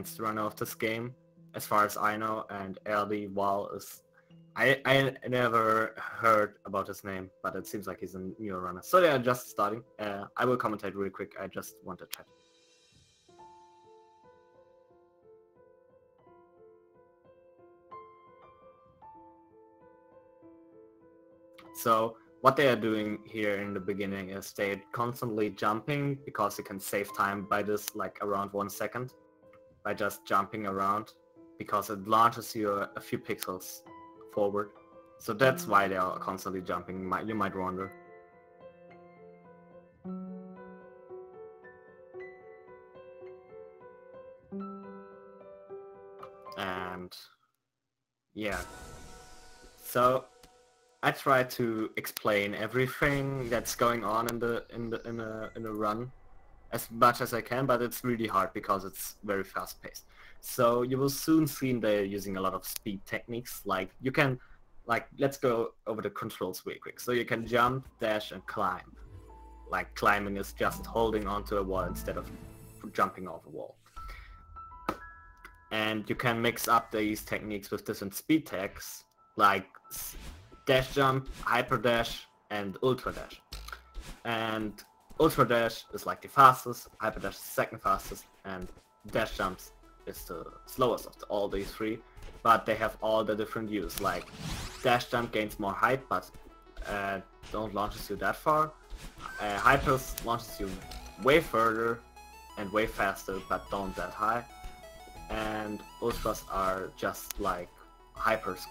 experienced runner of this game, as far as I know, and rdwalshv is... I never heard about his name, but it seems like he's a new runner. So they are just starting. I will commentate really quick, I just want to chat. So what they are doing here in the beginning is they're constantly jumping because you can save time by this, like around 1 second, by just jumping around, because it launches you a few pixels forward. So that's why they are constantly jumping, you might wonder. And yeah, so I try to explain everything that's going on in the run as much as I can, but it's really hard because it's very fast paced. So you will soon see they're using a lot of speed techniques. Like you can, like, let's go over the controls real quick. So you can jump, dash, and climb. Like climbing is just holding onto a wall instead of jumping off a wall. And you can mix up these techniques with different speed tags, like dash jump, hyper dash, and ultra dash. And ultra dash is like the fastest, hyper dash is the second fastest, and dash jumps is the slowest of all these three. But they have all the different use. Like dash jump gains more height, but don't launches you that far. Hypers launches you way further and way faster, but don't that high. And ultras are just like hypers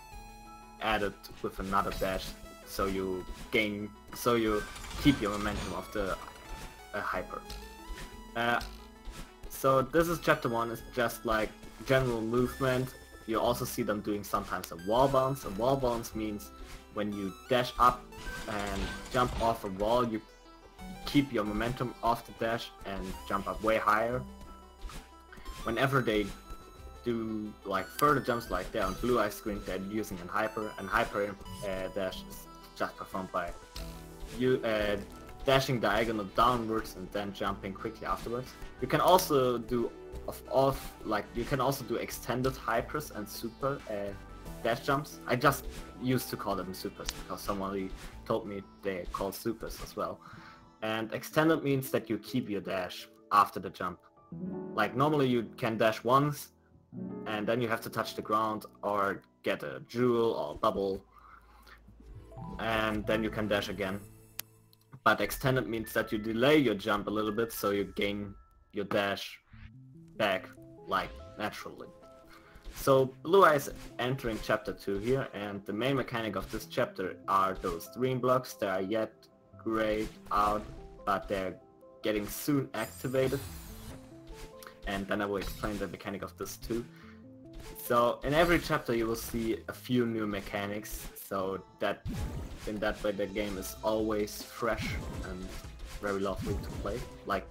added with another dash, so you keep your momentum of the hyper. So this is chapter 1, it's just like general movement. You also see them doing sometimes a wall bounce. A wall bounce means when you dash up and jump off a wall, you keep your momentum off the dash and jump up way higher. Whenever they do like further jumps, like there on Blueye screen, they're using a hyper, and hyper dash is just performed by you dashing diagonal downwards and then jumping quickly afterwards. You can also do you can also do extended hypers and super dash jumps. I just used to call them supers because somebody told me they're called supers as well. And extended means that you keep your dash after the jump. Like normally you can dash once and then you have to touch the ground or get a jewel or bubble, and then you can dash again. But extended means that you delay your jump a little bit, so you gain your dash back like naturally. So Blueye is entering chapter 2 here, and the main mechanic of this chapter are those dream blocks. They are yet grayed out, but they're getting soon activated. And then I will explain the mechanic of this too. So in every chapter you will see a few new mechanics, so that in that way the game is always fresh and very lovely to play. Like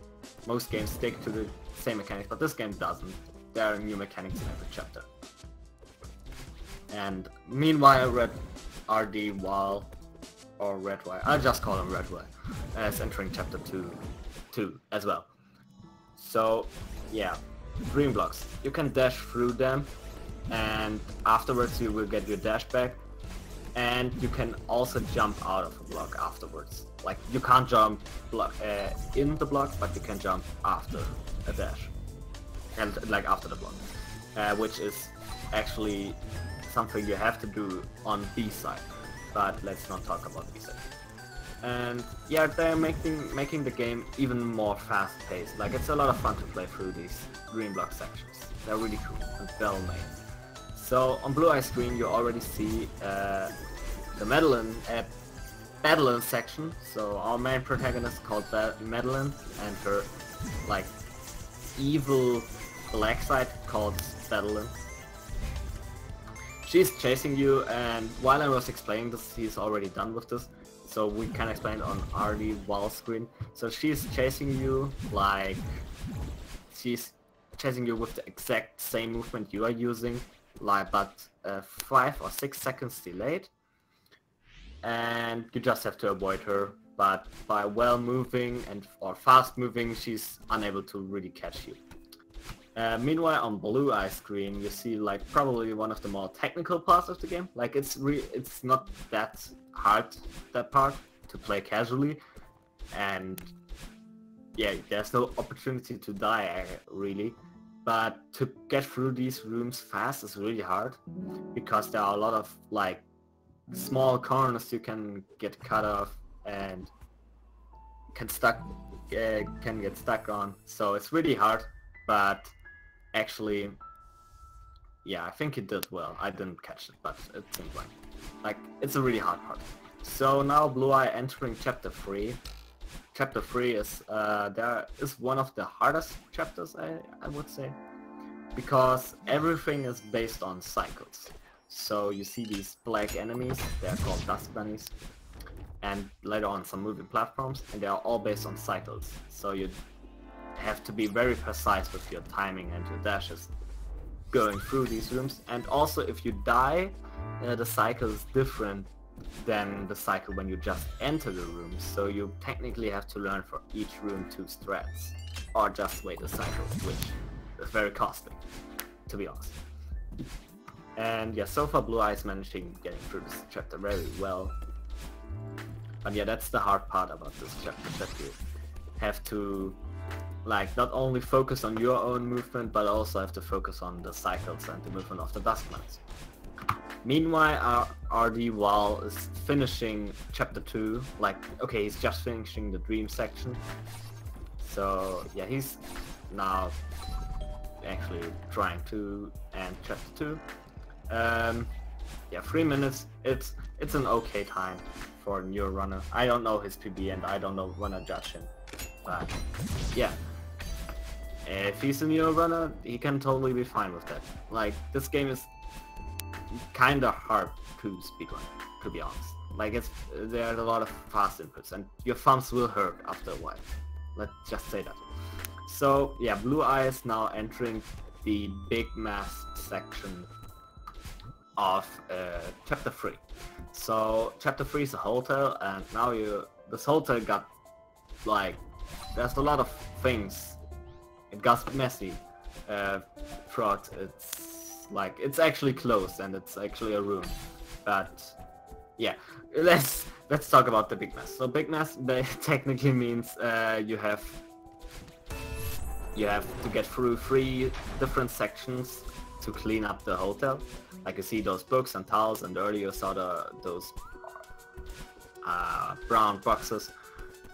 most games stick to the same mechanics, but this game doesn't. There are new mechanics in every chapter. And meanwhile rdwalshv, or redwire, I'll just call him redwire, is entering chapter 2 as well. So yeah, dream blocks. You can dash through them, and afterwards you will get your dash back. And you can also jump out of a block afterwards. Like you can't jump in the block, but you can jump after a dash, and like after the block, which is actually something you have to do on B side. But let's not talk about B side. And yeah, they're making the game even more fast-paced. Like it's a lot of fun to play through these green block sections. They're really cool and well made. So on Blueye screen you already see the Madeline section. So our main protagonist called Madeline, and her like evil black side called Madeline. She's chasing you, and while I was explaining this, he's already done with this. So we can explain on rdwalshv screen. So she's chasing you like she's chasing you with the exact same movement you are using, like but 5 or 6 seconds delayed. And you just have to avoid her. But by well moving or fast moving, she's unable to really catch you. Meanwhile, on Blueye screen, you see like probably one of the more technical parts of the game. Like it's not that hard, that part, to play casually, and yeah, there's no opportunity to die really. But to get through these rooms fast is really hard, because there are a lot of like small corners you can get cut off and can get stuck on. So it's really hard, but actually, yeah, I think it did well. I didn't catch it, but it seemed like it's a really hard part. So now Blueye entering chapter 3. Chapter 3 is one of the hardest chapters, I would say, because everything is based on cycles. So you see these black enemies, they're called dust bunnies, and later on some moving platforms, and they are all based on cycles. So you have to be very precise with your timing and your dashes going through these rooms. And also, if you die, the cycle is different than the cycle when you just enter the room. So you technically have to learn for each room 2 strats, or just wait a cycle, which is very costly, to be honest. And yeah, so far Blueye is managing getting through this chapter very well. But yeah, that's the hard part about this chapter, that you have to like not only focus on your own movement, but also have to focus on the cycles and the movement of the dust bunnies. Meanwhile, our rdwalshv is finishing chapter 2. Like, okay, he's just finishing the dream section. So yeah, he's now actually trying to end chapter 2. Yeah, 3 minutes. It's an okay time for a new runner. I don't know his PB and I don't know when I judge him. But yeah, if he's a new runner, he can totally be fine with that. Like, this game is kinda hard to speedrun, to be honest. Like, there's a lot of fast inputs and your thumbs will hurt after a while. Let's just say that. So yeah, Blueye is now entering the big mask section of chapter 3. So chapter 3 is a hotel, and now this hotel got like, there's a lot of things. It got messy throughout. It's actually closed and it's actually a room. But yeah, let's talk about the big mess. So big mess technically means you have to get through 3 different sections to clean up the hotel. Like, you see those books and towels, and earlier you saw those brown boxes.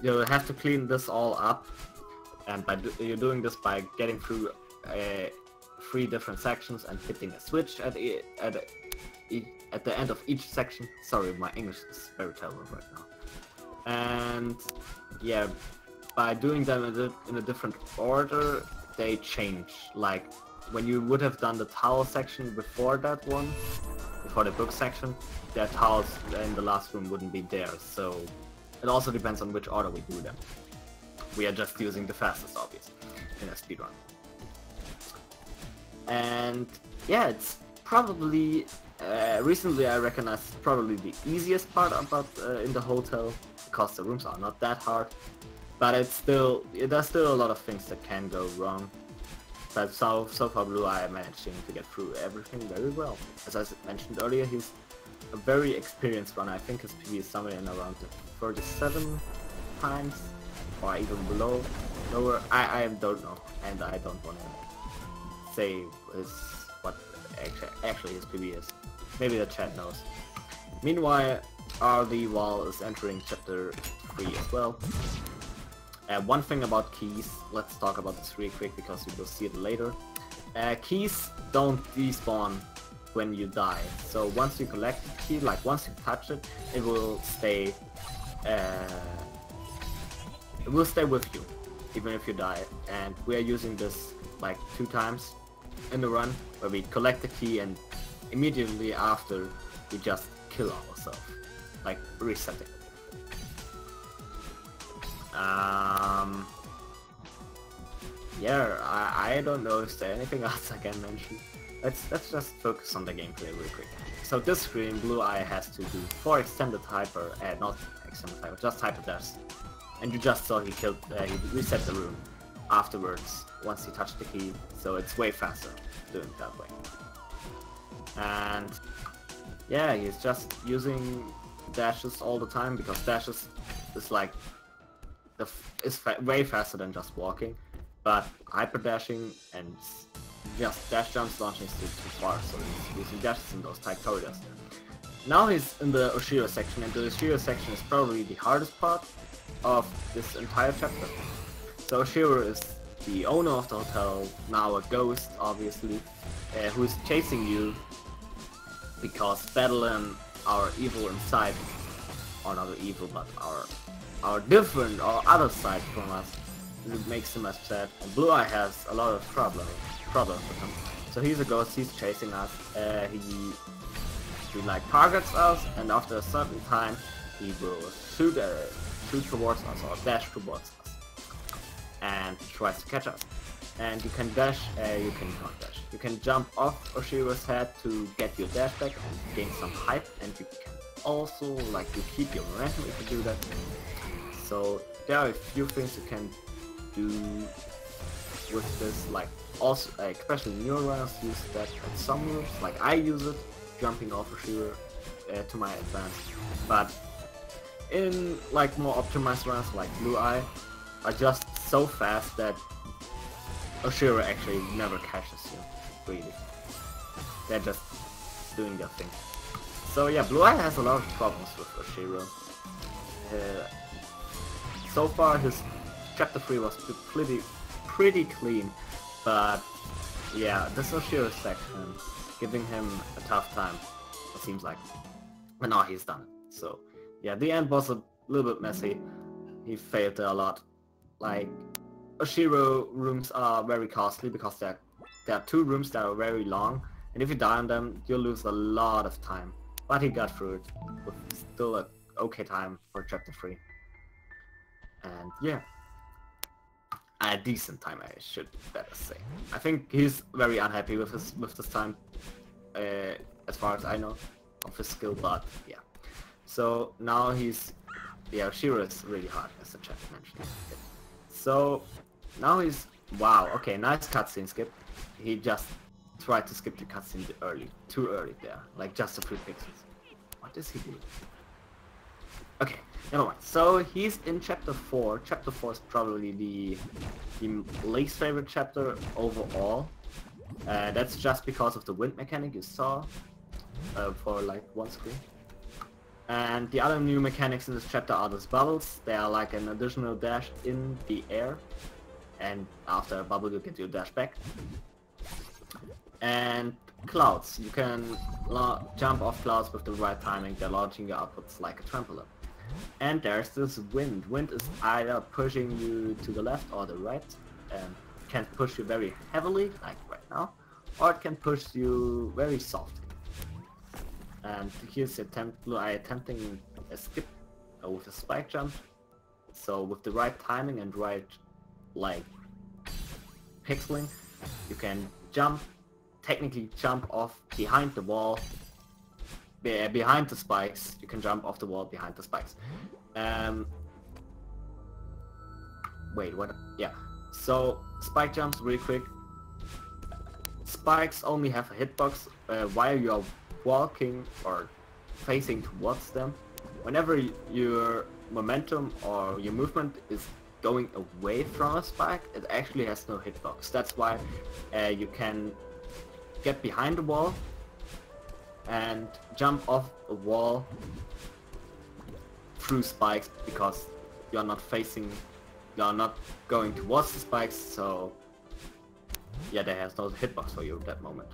You have to clean this all up, and you're doing this by getting through 3 different sections and hitting a switch at the end of each section. Sorry, my English is very terrible right now. And yeah, by doing them in a different order, they change. Like, when you would have done the towel section before that one, before the book section, their towels in the last room wouldn't be there. So it also depends on which order we do them. We are just using the fastest, obviously, in a speedrun. And yeah, it's probably recently I recognized probably the easiest part about in the hotel, because the rooms are not that hard, but there's still a lot of things that can go wrong. But so far Blueye managing to get through everything very well. As I mentioned earlier, he's a very experienced runner. I think his PB is somewhere in around the 37 times, or even below. Lower, I don't know, and I don't want to say what actually his PB is. Maybe the chat knows. Meanwhile, rdwalshv is entering chapter 3 as well. One thing about keys, let's talk about this really quick because we will see it later. Keys don't despawn when you die. So once you collect the key, like once you touch it, it will stay with you, even if you die. And we are using this like 2 times in the run, where we collect the key and immediately after we just kill ourselves, like resetting. Yeah, I don't know if there's anything else I can mention. Let's just focus on the gameplay real quick. So this screen, Blueye has to do 4 extended hyper, not extended hyper, just hyper dash. And you just saw he reset the room. afterwards once you touch the key, so it's way faster doing it that way. And yeah, he's just using dashes all the time because dashes is like way faster than just walking, but hyper dashing and just dash jumps launching is too far, so he's using dashes in those tight corridors. Now he's in the Oshiro section, and the Oshiro section is probably the hardest part of this entire chapter. So Oshiro is the owner of the hotel, now a ghost obviously, who is chasing you because battling our evil inside, or not evil, but our different or other side from us, it makes him upset. And Blueye has a lot of problems with him. So he's a ghost, he's chasing us, he like targets us, and after a certain time he will shoot towards us or dash towards us and tries to catch us. And you can dash, you can jump off Oshiro's head to get your dash back and gain some height, and you can also like you keep your momentum if you do that. So there are a few things you can do with this, like also especially newer runners use that at some moves, like I use it jumping off Oshiro to my advantage, but in like more optimized runs like Blueye are just so fast that Oshiro actually never catches you, really. They're just doing their thing. So yeah, Blueye has a lot of problems with Oshiro. So far his chapter 3 was pretty clean, but yeah, this Oshiro section giving him a tough time, it seems like. But now he's done it. So yeah, the end was a little bit messy. He failed there a lot. Like, Oshiro rooms are very costly because there are 2 rooms that are very long, and if you die on them, you'll lose a lot of time. But he got through it with still a okay time for chapter 3. And yeah, a decent time, I should better say. I think he's very unhappy with this time, as far as I know, of his skill, but yeah. So now Oshiro is really hard, as the chat mentioned. So now he's, wow, okay, nice cutscene skip. He just tried to skip the cutscene too early there, like just a few pixels. What is he doing? Okay, never mind. So he's in chapter 4. Chapter 4 is probably the least favorite chapter overall. That's just because of the wind mechanic you saw for like one screen. And the other new mechanics in this chapter are those bubbles. They are like an additional dash in the air, and after a bubble you get your dash back. And clouds. You can jump off clouds with the right timing. They're launching you upwards like a trampoline. And there's this wind. Wind is either pushing you to the left or the right, and can push you very heavily, like right now, or it can push you very softly. And here's Blueye attempting a skip with a spike jump. So with the right timing and right like pixeling, you can technically jump off behind the wall, behind the spikes. You can jump off the wall behind the spikes. Wait, what? Yeah. So spike jumps really quick. Spikes only have a hitbox while you are walking or facing towards them. Whenever your momentum or your movement is going away from a spike, it actually has no hitbox. That's why you can get behind the wall and jump off a wall through spikes, because you're not going towards the spikes, so yeah, there has no hitbox for you at that moment.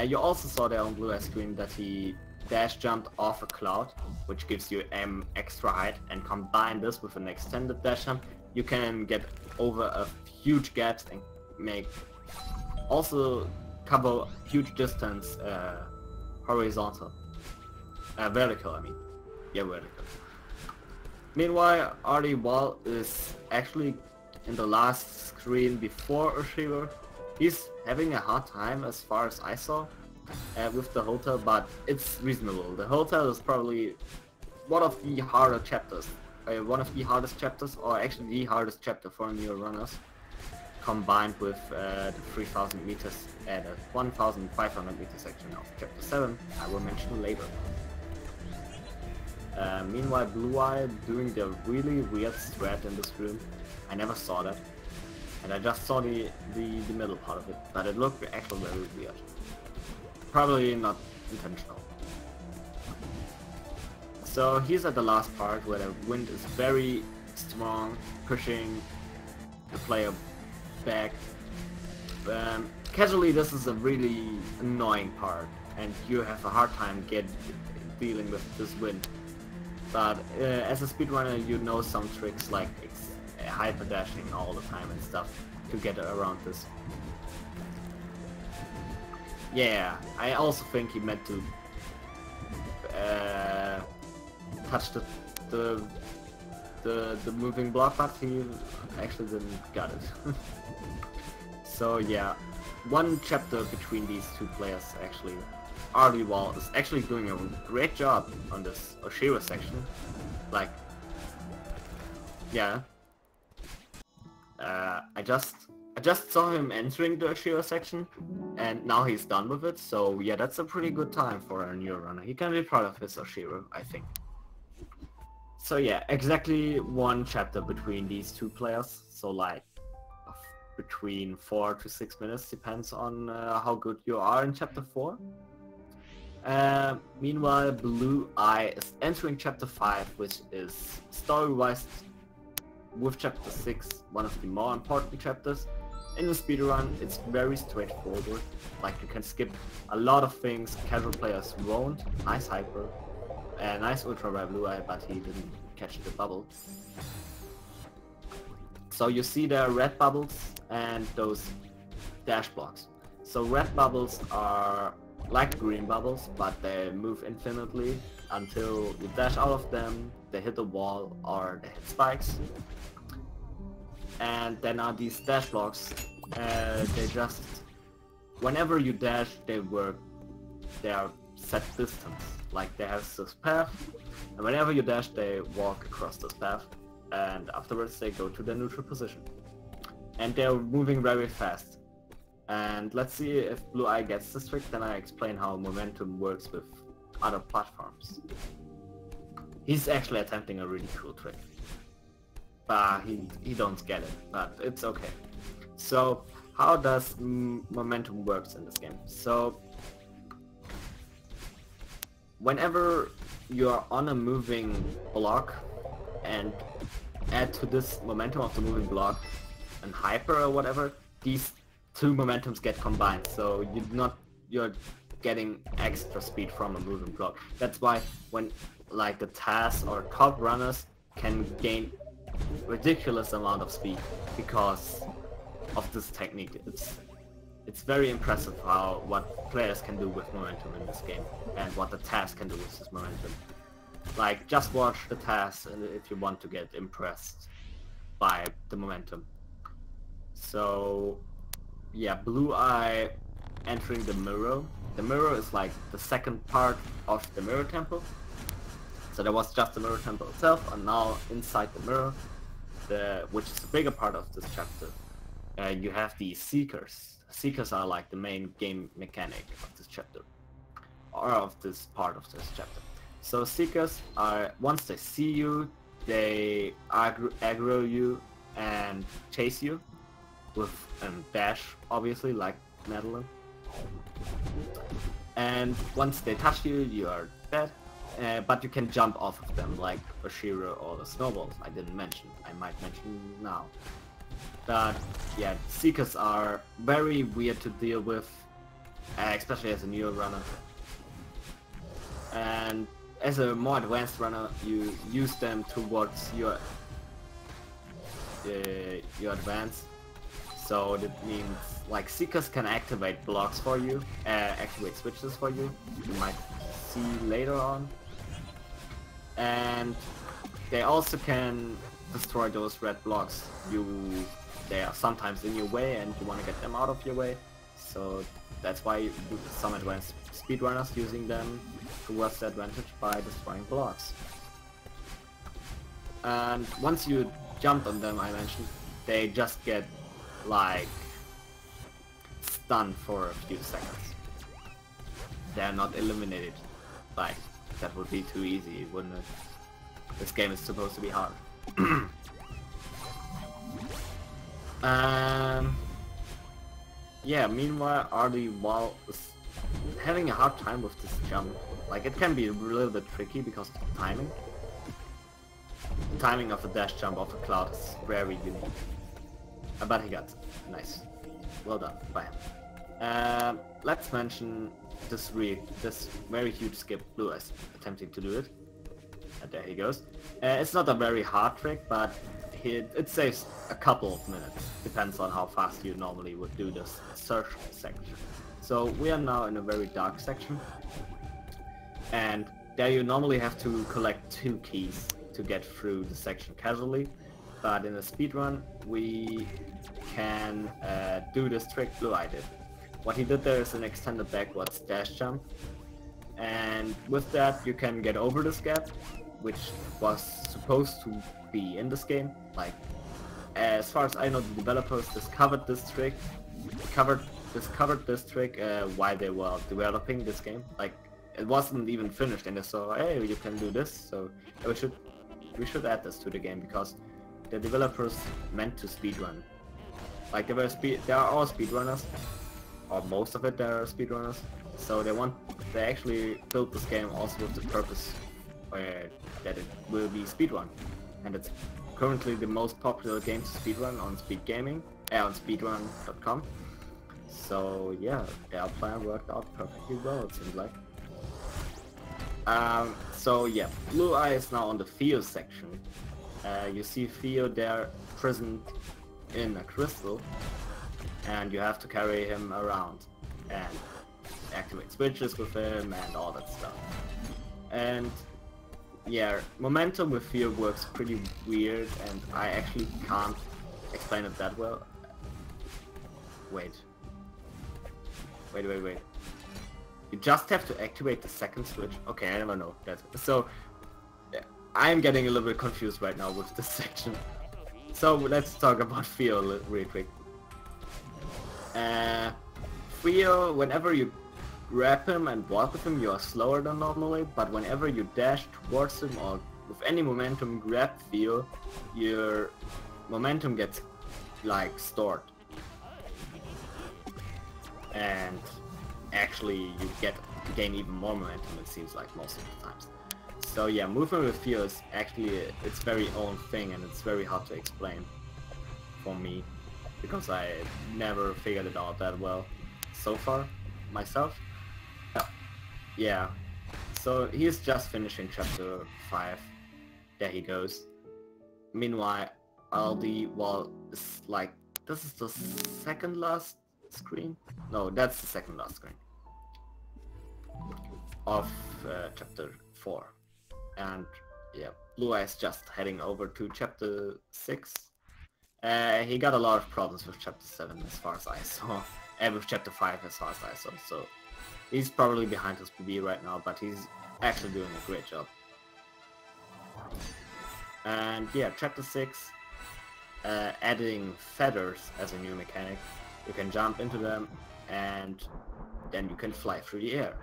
You also saw there on Blueye's screen that he dash jumped off a cloud, which gives you extra height, and combine this with an extended dash jump, you can get over a huge gaps and also cover huge distance horizontal. Vertical, I mean. Yeah, vertical. Meanwhile, rdwalshv is actually in the last screen before Oshiro. He's having a hard time as far as I saw with the hotel, but it's reasonable. The hotel is probably one of the harder chapters. One of the hardest chapters, or actually the hardest chapter for newer runners. combined with the 3000 meters at a 1500 meter section of Chapter 7, I will mention later. Meanwhile, Blueye doing the really weird strat in this room. I never saw that, and I just saw the middle part of it, but it looked actually very weird. Probably not intentional. So he's at the last part where the wind is very strong, pushing the player back. Casually, this is a really annoying part, and you have a hard time dealing with this wind. But as a speedrunner, you know some tricks like hyper dashing all the time and stuff to get around this. Yeah, I also think he meant to touch the moving block, but he actually didn't get it. So yeah, one chapter between these two players actually. rdwalshv is actually doing a great job on this Oshiro section. Like, yeah. I just saw him entering the Oshiro section, and now he's done with it. So yeah, that's a pretty good time for a new runner. He can be proud of his Oshiro, I think. So yeah, exactly one chapter between these two players. So like between 4 to 6 minutes, depends on how good you are in chapter 4. Meanwhile, Blueye is entering chapter 5, which is story-wise with chapter 6 one of the more important chapters. In the speedrun, it's very straightforward. Like, you can skip a lot of things casual players won't. Nice hyper, nice ultra by Blueye, but he didn't catch the bubble. So you see there are red bubbles and those dash blocks. So red bubbles are like green bubbles, but they move infinitely until you dash out of them, they hit a wall or they hit spikes. And then are these dash blocks, they just, whenever you dash, they are set distance. Like they have this path, and whenever you dash, they walk across this path, and afterwards they go to their neutral position. And they're moving very fast. And let's see if Blueye gets this trick, then I explain how momentum works with other platforms. He's actually attempting a really cool trick. But he don't get it, but it's okay. So how does momentum works in this game? So whenever you're on a moving block and add to this momentum of the moving block and hyper or whatever, these two momentums get combined, so you're getting extra speed from a moving block. That's why when like the TAS or top runners can gain ridiculous amount of speed because of this technique. It's very impressive what players can do with momentum in this game, and what the TAS can do with this momentum. Like, just watch the TAS if you want to get impressed by the momentum. So yeah, Blueye entering the mirror. The mirror is like the second part of the mirror temple. So there was just the mirror temple itself, and now inside the mirror, which is the bigger part of this chapter, you have the Seekers. Seekers are like the main game mechanic of this chapter, or of this part of this chapter. So Seekers are, once they see you, they aggro you and chase you with a dash, obviously, like Madeline. And once they touch you, you are dead. But you can jump off of them, like Oshiro or the snowballs I didn't mention. I might mention now. But yeah, Seekers are very weird to deal with, especially as a new runner. And as a more advanced runner, you use them towards your advance. So that means like Seekers can activate blocks for you, activate switches for you. You might see later on. And they also can destroy those red blocks. They are sometimes in your way and you want to get them out of your way. So that's why some advanced speedrunners using them towards the advantage by destroying blocks. And once you jump on them, I mentioned, they just get like stunned for a few seconds. They're not eliminated. Like, that would be too easy, wouldn't it? This game is supposed to be hard. Yeah, meanwhile rdwalshv is having a hard time with this jump. Like, it can be a little bit tricky because of the timing. The timing of a dash jump off a cloud is very unique. But he got it. Nice. Well done by him. Let's mention this very huge skip. Blueye is attempting to do it. And there he goes. It's not a very hard trick, but it saves a couple of minutes. Depends on how fast you normally would do this search section. So we are now in a very dark section. And there you normally have to collect 2 keys to get through the section casually. But in a speedrun, we can do this trick Blueye did. What he did there is an extended backwards dash jump. And with that you can get over this gap, which was supposed to be in this game. Like, as far as I know, the developers discovered this trick while they were developing this game. Like, it wasn't even finished and they saw, hey, you can do this, so we should add this to the game, because the developers meant to speedrun. Like, there are all speedrunners, or most of it there are speedrunners, so they actually built this game also with the purpose that it will be speedrun, and it's currently the most popular game to speedrun on on speedrun.com. So yeah, their plan worked out perfectly well, it seems like. So yeah, Blueye is now on the Theo section. You see Theo there prisoned in a crystal, and you have to carry him around and activate switches with him and all that stuff. And yeah, momentum with Theo works pretty weird, and I actually can't explain it that well. Wait. You just have to activate the second switch. Okay, I never know that. So I'm getting a little bit confused right now with this section. So let's talk about Theo real quick. Theo, whenever you grab him and walk with him, you are slower than normally, but whenever you dash towards him or with any momentum grab Theo, your momentum gets like stored. And actually you gain even more momentum, it seems like, most of the times. So yeah, movement with Theo is actually its very own thing, and it's very hard to explain for me, because I never figured it out that well so far myself. Yeah, so he's just finishing chapter 5. There he goes. Meanwhile, rdwalshv is like, this is the second last screen? No, that's the second last screen of chapter 4. And yeah, Blueye is just heading over to chapter 6. He got a lot of problems with chapter 7 as far as I saw, and with chapter 5 as far as I saw, so he's probably behind his PB right now, but he's actually doing a great job. And yeah, chapter 6, adding feathers as a new mechanic. You can jump into them, and then you can fly through the air.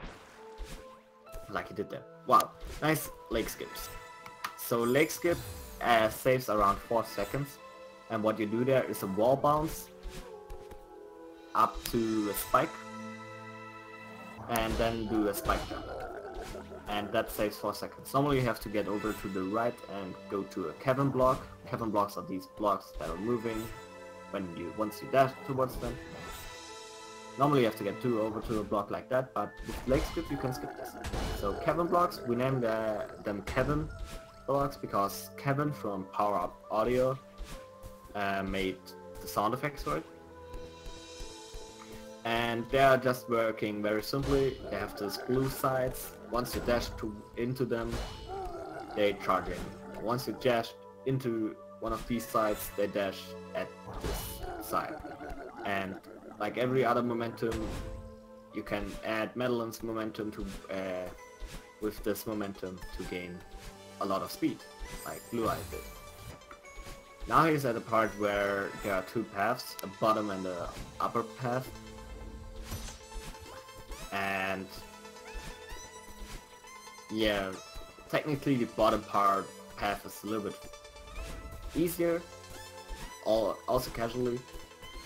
Like he did there. Wow, nice leg skips. So leg skip saves around 4 seconds, and what you do there is a wall bounce up to a spike, and then do a spike jump. And that saves 4 seconds. Normally you have to get over to the right and go to a cavern block. Cavern blocks are these blocks that are moving once you dash towards them. Normally you have to get over to a block like that, but with leg skip you can skip this. So cavern blocks, we named them Kevin blocks because Kevin from Power Up Audio made the sound effects for it. And they are just working very simply. They have these blue sides. Once you dash into them, they charge in. Once you dash into one of these sides, they dash at this side. And like every other momentum, you can add Madeline's momentum to with this momentum to gain a lot of speed, like Blueye did. Now he's at a part where there are two paths, a bottom and a upper path. And yeah, technically the bottom path is a little bit easier, also casually,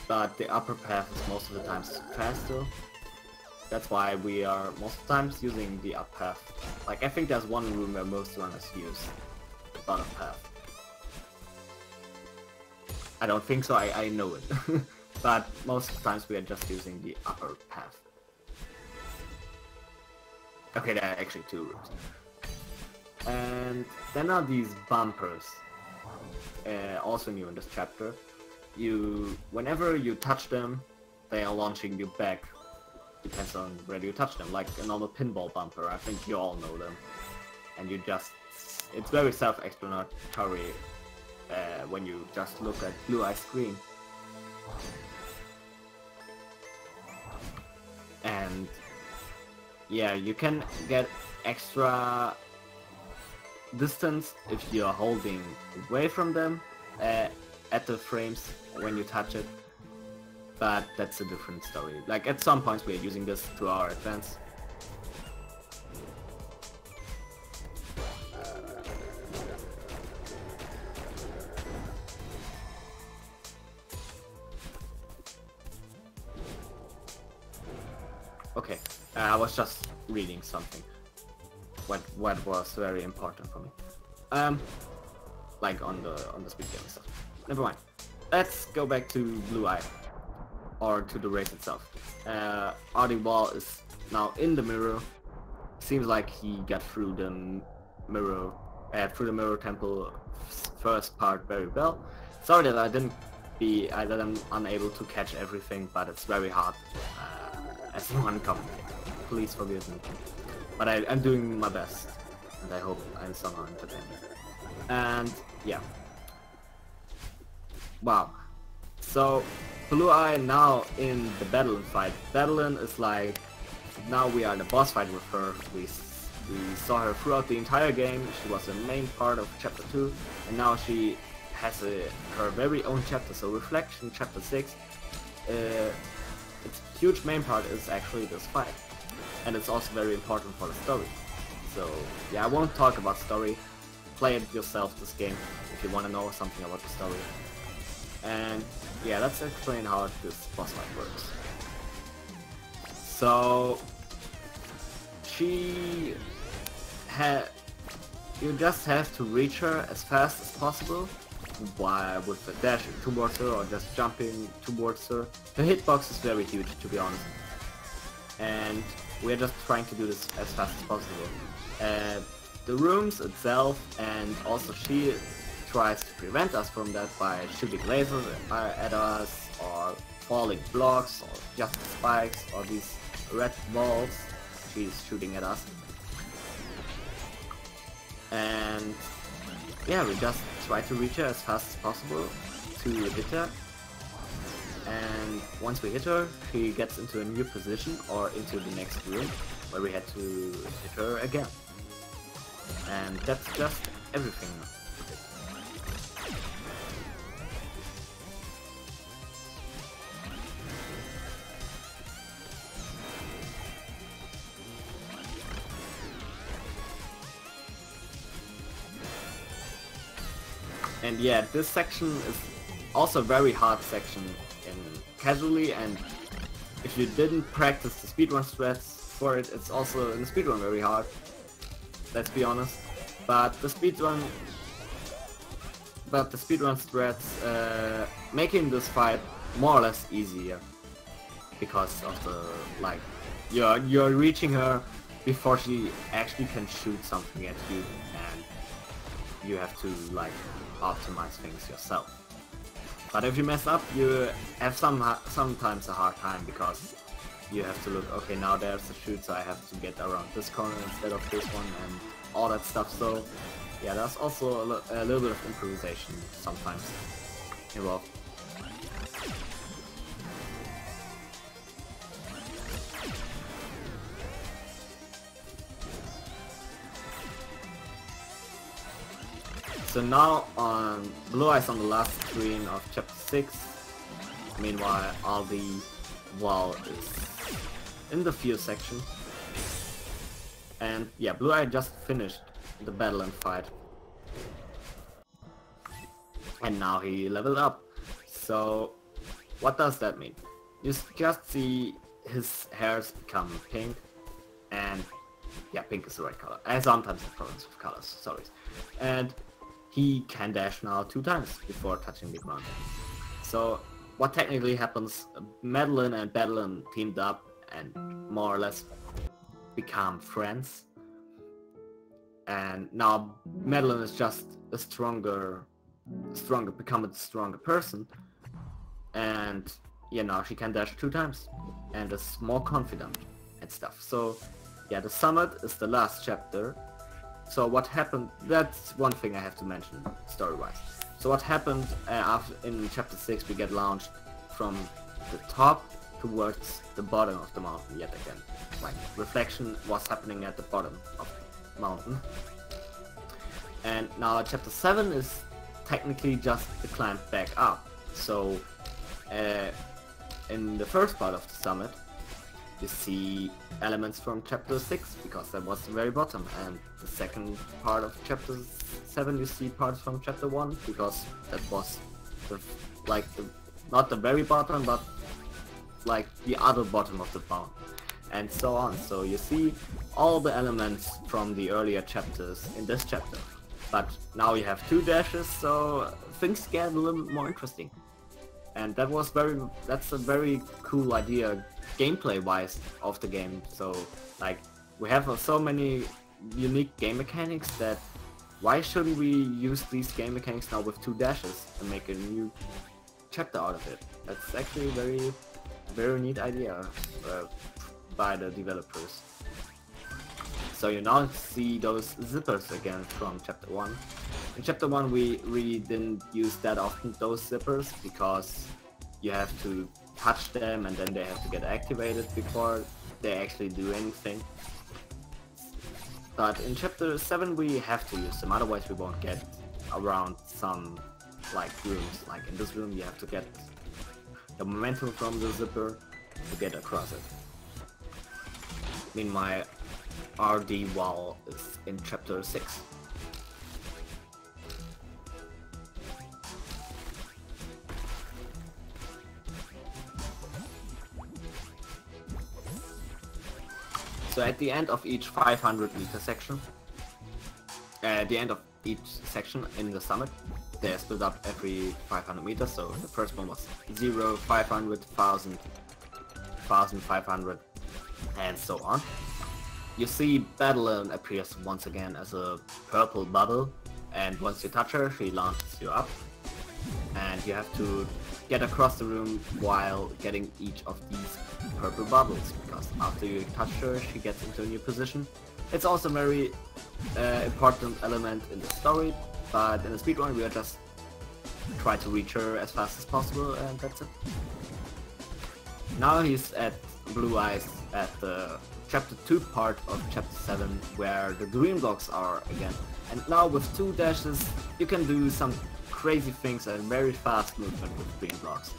but the upper path is most of the times faster. That's why we are most of the times using the up path. Like, I think there's one room where most runners use the bottom path. I don't think so, I know it. But most of the times we are just using the upper path. Okay, there are actually two rooms. And then are these bumpers, also new in this chapter. Whenever you touch them, they are launching you back. Depends on where you touch them, like a normal pinball bumper. I think you all know them. And it's very self-explanatory when you just look at Blueye's screen. And yeah, you can get extra distance if you're holding away from them at the frames when you touch it, but that's a different story. Like, at some points we are using this to our advantage. Okay, I was just reading something. What was very important for me. Like on the speed game and stuff. Never mind. Let's go back to Blueye, or to the race itself. rdwalshv is now in the mirror. Seems like he got through the mirror temple first part very well. Sorry that I'm unable to catch everything, but it's very hard as one commentator. Please forgive me. But I'm doing my best, and I hope I'm somehow entertaining. And yeah. Wow. So Blueye now in the Battle fight. Battle is like, now we are in the boss fight with her. We saw her throughout the entire game. She was the main part of chapter 2, and now she has her very own chapter. So Reflection chapter 6. Its huge main part is actually this fight. And it's also very important for the story. So yeah, I won't talk about story. Play it yourself, this game, if you want to know something about the story. And yeah, let's explain how this boss fight works. So you just have to reach her as fast as possible with a dash towards her or just jumping towards her. The hitbox is very huge, to be honest. And we're just trying to do this as fast as possible. The rooms itself, and also she tries to prevent us from that by shooting lasers at us, or falling blocks, or just spikes, or these red balls she's shooting at us. And yeah, we just try to reach her as fast as possible to hit her. And once we hit her, she gets into a new position or into the next room where we had to hit her again. And that's just everything. And yeah, this section is also a very hard section casually, and if you didn't practice the speedrun strats for it, it's also in the speedrun very hard. Let's be honest. But the speedrun strats making this fight more or less easier because of the, like, you're reaching her before she actually can shoot something at you, and you have to like optimize things yourself. But if you mess up, you have sometimes a hard time because you have to look, okay, now there's a shoot, so I have to get around this corner instead of this one and all that stuff. So yeah, there's also a little bit of improvisation sometimes involved. So now on Blue Eyes on the last screen of chapter 6. Meanwhile, rdwalshv is in the field section. And yeah, Blue Eye just finished the battle and fight. And now he leveled up. So what does that mean? You just see his hairs become pink, and yeah, pink is the right color. I sometimes have problems with colors, sorry. And he can dash now 2 times before touching the ground. So what technically happens, Madeline and Madeline teamed up and more or less become friends. And now Madeline is just a become a stronger person. And yeah, now she can dash 2 times and is more confident and stuff. So yeah, the summit is the last chapter. So what happened, that's one thing I have to mention story-wise. So what happened in chapter 6, we get launched from the top towards the bottom of the mountain yet again. Like, reflection was happening at the bottom of the mountain. And now chapter 7 is technically just the climb back up. So in the first part of the summit, you see elements from chapter 6 because that was the very bottom, and the second part of chapter 7 you see parts from chapter 1 because that was not the very bottom, but like the other bottom of the mountain, and so on. So you see all the elements from the earlier chapters in this chapter, but now you have 2 dashes, so things get a little bit more interesting. And that's a very cool idea gameplay wise of the game. So like, we have so many unique game mechanics that why shouldn't we use these game mechanics now with 2 dashes and make a new chapter out of it? That's actually a very neat idea by the developers. So you now see those zippers again from chapter 1. In chapter 1 we really didn't use that often those zippers because you have to touch them and then they have to get activated before they actually do anything. But in chapter 7 we have to use them, otherwise we won't get around some like rooms. Like in this room you have to get the momentum from the zipper to get across it. Meanwhile, rdwalshv is in chapter 6. So at the end of each 500-meter section, at the end of each section in the summit, they're split up every 500 meters. So the first one was 0, 500, 1000, 1500, and so on. You see Madeline appears once again as a purple bubble, and once you touch her, she launches you up. And you have to get across the room while getting each of these purple bubbles, because after you touch her, she gets into a new position. It's also a very important element in the story, but in the speedrun we are just try to reach her as fast as possible, and that's it. Now he's at Blue Eyes at the chapter 2 part of chapter 7, where the green blocks are again. And now with 2 dashes you can do some crazy things and very fast movement with green blocks.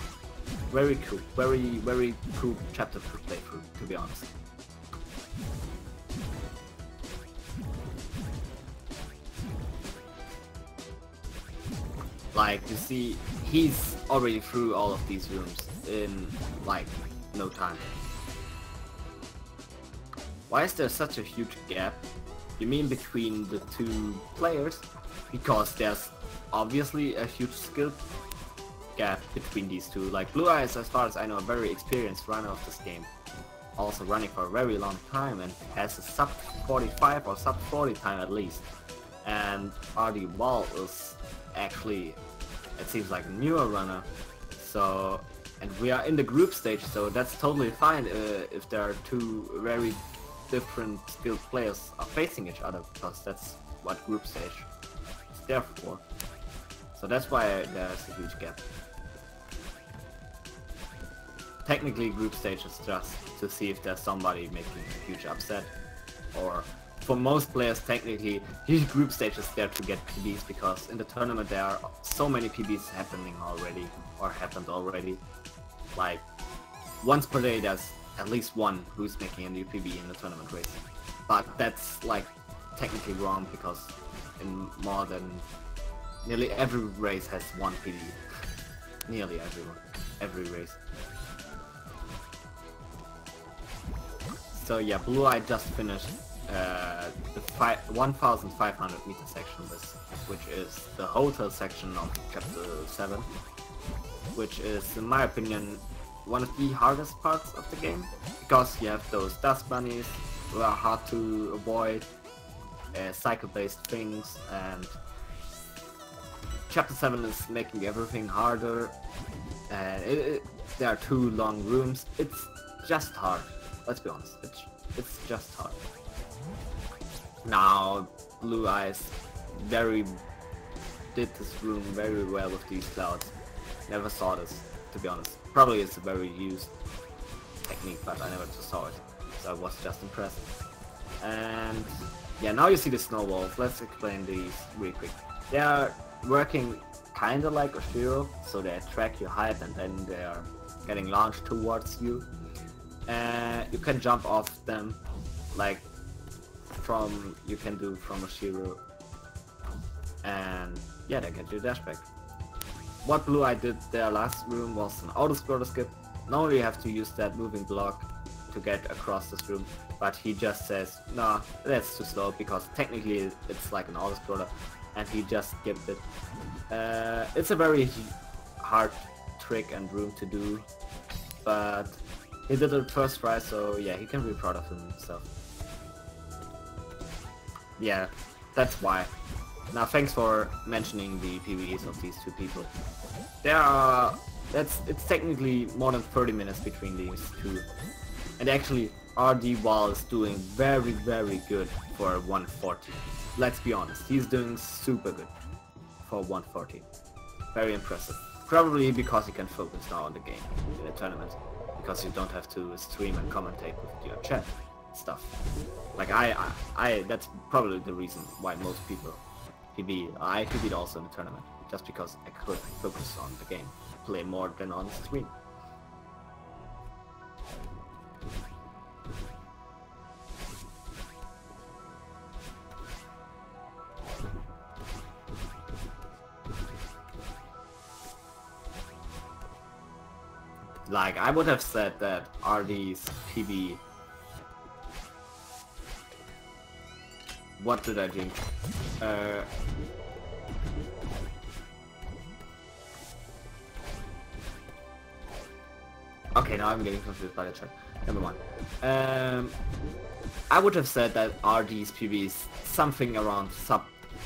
Very cool, very cool chapter to play through, to be honest. Like, you see, he's already through all of these rooms in like no time. Why is there such a huge gap? You mean between the 2 players? Because there's obviously a huge skill gap between these 2. Like, Blue Eyes, as far as I know, a very experienced runner of this game, also running for a very long time and has a sub 45 or sub 40 time at least. And rdwalshv is actually, it seems like a newer runner. So, and we are in the group stage, so that's totally fine if there are 2 very different skilled players are facing each other, because that's what group stage is there for. So that's why there's a huge gap. Technically group stage is just to see if there's somebody making a huge upset, or for most players technically, huge group stage is there to get PBs, because in the tournament there are so many PBs happening already, or happened already. Like, once per day there's at least one who's making a new PB in the tournament race. But that's like technically wrong, because in more than nearly every race has one PB. Nearly every race. So yeah, Blueye just finished the 1,500 meter section, which is the hotel section of chapter 7, which is, in my opinion, one of the hardest parts of the game, because you have those dust bunnies who are hard to avoid, cycle-based things, and chapter 7 is making everything harder, and there are 2 long rooms. It's just hard, let's be honest, it's just hard. Now, Blueye did this room very well with these clouds. Never saw this, to be honest. Probably it's a very used technique, but I never saw it, so I was just impressed. And yeah, now you see the snowballs. Let's explain these really quick. They are working kinda like a Shiro, so they track your height and then they are getting launched towards you. You can jump off them, like you can do from a Shiro, and yeah, they get your dash back. What Blueye did their last room was an auto scroller skip. Normally you have to use that moving block to get across this room, but he just says, nah, that's too slow, because technically it's like an auto scroller, and he just skipped it. It's a very hard trick and room to do, but he did it first try, so yeah, he can be proud of himself. Yeah, that's why. Now, thanks for mentioning the PvEs of these 2 people. It's technically more than 30 minutes between these 2. And actually, rdwalshv is doing very, very good for 140. Let's be honest, he's doing super good for 140. Very impressive. Probably because he can focus now on the game in a tournament, because you don't have to stream and commentate with your chat stuff. Like that's probably the reason why most people PB. I PB'd also in the tournament, just because I could focus on the game, play more than on stream. Like, I would have said that RD's PB... What did I drink? Okay, now I'm getting confused by the chat. Never mind. I would have said that RD's PB is something around sub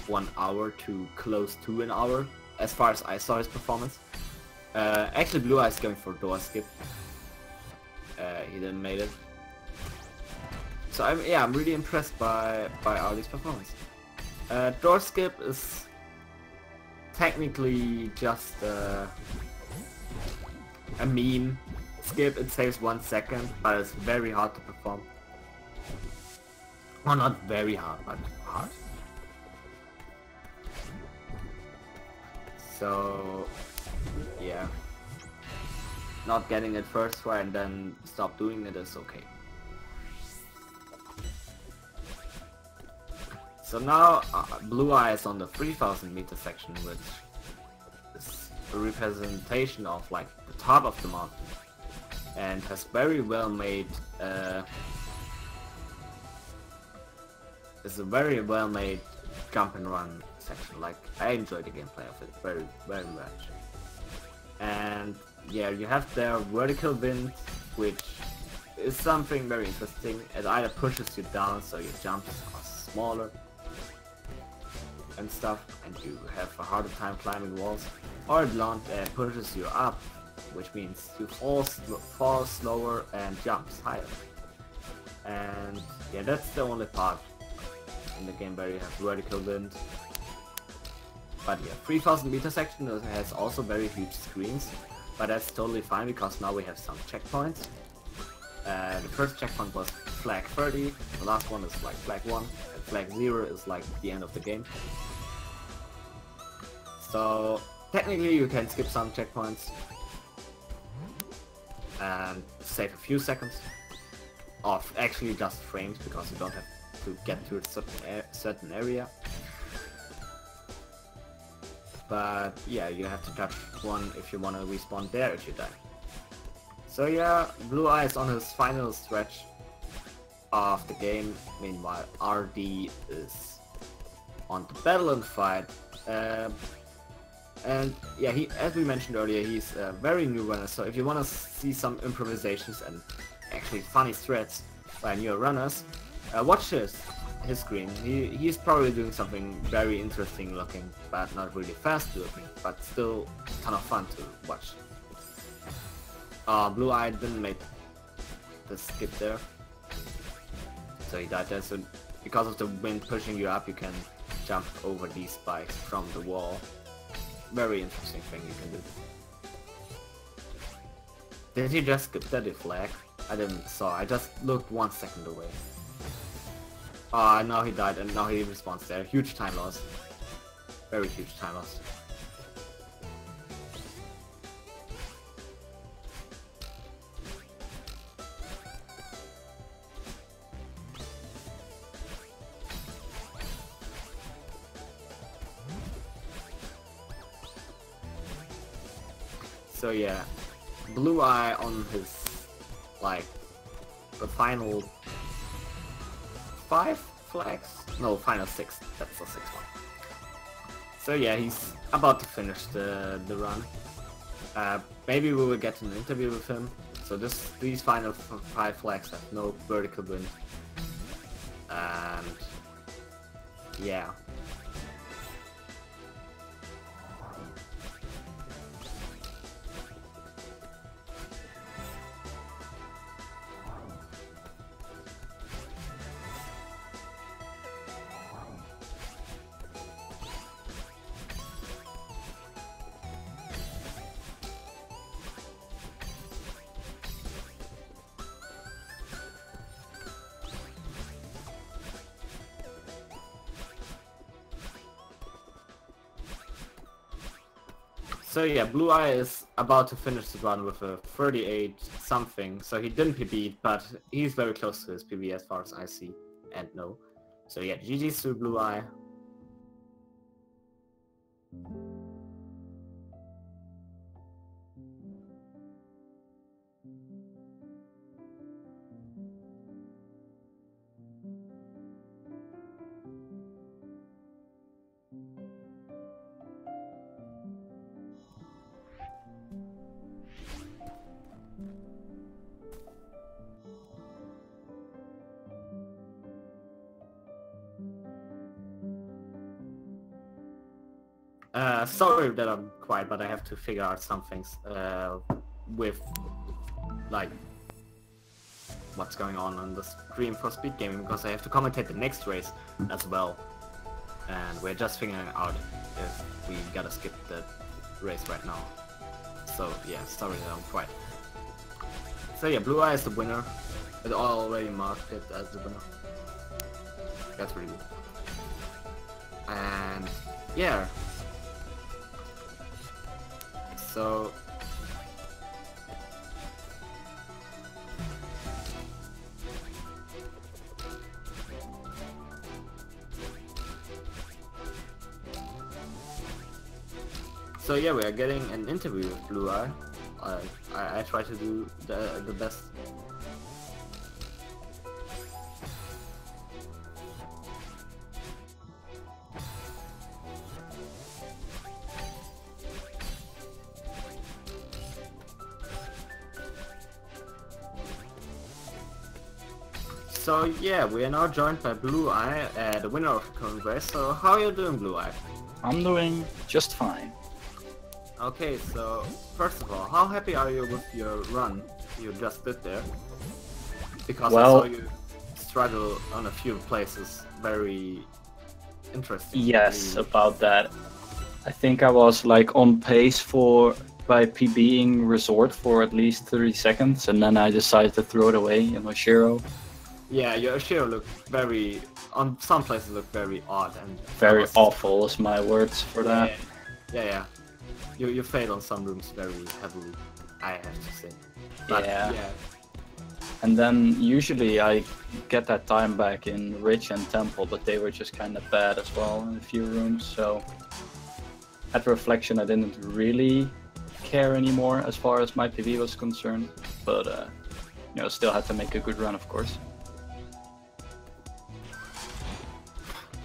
1 hour to close to an hour, as far as I saw his performance. Actually, Blueye is going for door skip. He didn't make it. So I'm really impressed by RD's performance. Door skip is technically just a meme skip. It saves 1 second, but it's very hard to perform. Well, not very hard, but hard. So yeah, not getting it first try and then stop doing it is okay. So now Blueye is on the 3000 meter section, which is a representation of like the top of the mountain, and has very well made it's a very well made jump and run section. Like, I enjoy the gameplay of it very, very much. And yeah, you have their vertical wind, which is something very interesting. It either pushes you down so your jumps are smaller and stuff, and you have a harder time climbing walls, or it pushes you up, which means you fall slower and jumps higher. And yeah, that's the only part in the game where you have vertical wind. But yeah, 3000 meter section has also very huge screens, but that's totally fine because now we have some checkpoints. The first checkpoint was flag 30, the last one is like flag 1, and flag 0 is like the end of the game. So technically you can skip some checkpoints and save a few seconds of actually just frames, because you don't have to get to a certain area. But yeah, you have to touch one if you want to respawn there if you die. So yeah, Blueye is on his final stretch of the game. Meanwhile, RD is on the battle and fight. And yeah, as we mentioned earlier, he's a very new runner, so if you want to see some improvisations and actually funny threads by newer runners, watch his screen. He's probably doing something very interesting looking, but not really fast looking, but still kind of fun to watch. Blueye didn't make the skip there, so he died there. So because of the wind pushing you up, you can jump over these spikes from the wall. Very interesting thing you can do. Did he just skip that flag? I didn't saw. I just looked 1 second away. Now he died and now he respawns there. Huge time loss. Very huge time loss. So yeah, Blueye on his, like, the final 5 flags? No, final 6. That's the 6th one. So yeah, he's about to finish the run. Maybe we will get an interview with him. So these final 5 flags have no vertical wind. And yeah. So yeah, Blueye is about to finish the run with a 38 something, so he didn't PB, but he's very close to his PB as far as I see and know. So yeah, GG's to Blueye. Sorry that I'm quiet, but I have to figure out some things with, like, what's going on the stream for speed gaming, because I have to commentate the next race as well, and we're just figuring out if we gotta skip the race right now. So yeah, sorry that I'm quiet. So yeah, Blueye is the winner. It already marked it as the winner. That's really good. And yeah. So yeah, we are getting an interview with Blueye. I try to do the best. So yeah, we are now joined by Blueye, the winner of the current race. So how are you doing, Blueye? I'm doing just fine. Okay, so first of all, how happy are you with your run you just did there? Because I saw you struggle on a few places. Very interesting. Yes, about that. I think I was like on pace by PBing Resort for at least 30 seconds, and then I decided to throw it away in my Shiro. Yeah, your Ashiro look very, on some places look very odd and Very almost- awful is my words for that. Yeah. You fail on some rooms very heavily, I have to say. But, Yeah. And then usually I get that time back in Rich and Temple, but they were just kind of bad as well in a few rooms, so at Reflection I didn't really care anymore as far as my PV was concerned, but you know, still had to make a good run, of course.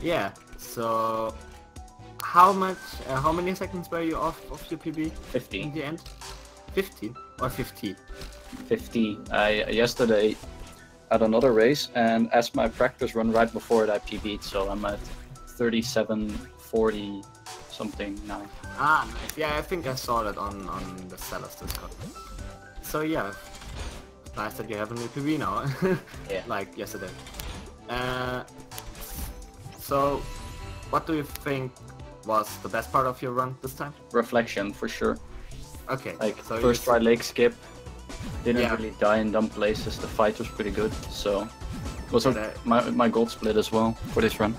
Yeah, so how many seconds were you off of your PB 50. in the end? 15 or 50? 50. I yesterday had another race, and as my practice run right before it I PB'd, so I'm at 37:40 something now. Ah, nice. Yeah, I think I saw that on the Celeste Discord. So yeah, nice that you have a new PB now. Yeah. Like yesterday. So what do you think was the best part of your run this time? Reflection for sure. Okay. Like so first try leg skip, didn't Yeah. really die in dumb places. The fight was pretty good, so also Yeah, my gold split as well for this run.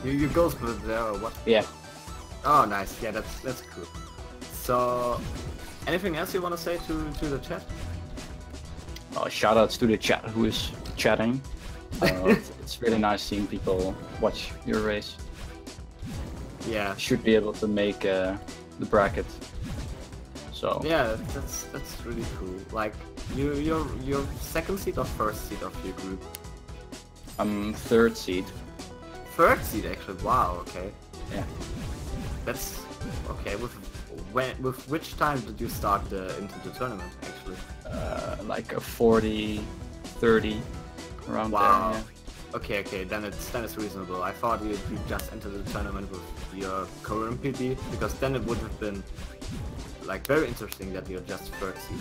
you go split there or what? Yeah. Oh, nice. Yeah, that's cool. So, anything else you want to say to the chat? Shoutouts to the chat who is chatting. It's really nice seeing people watch your race. Yeah. Should be able to make the bracket. So Yeah, that's really cool. Like you're second seed or first seed of your group? I'm third seed. Third seed actually. Wow. Okay. Yeah. That's okay. With which time did you start into the tournament actually? Like a 40, 30 around Wow. there. Yeah. Okay. Then it's reasonable. I thought you just entered the tournament with your current PB, because then it would have been like very interesting that you're just third seed.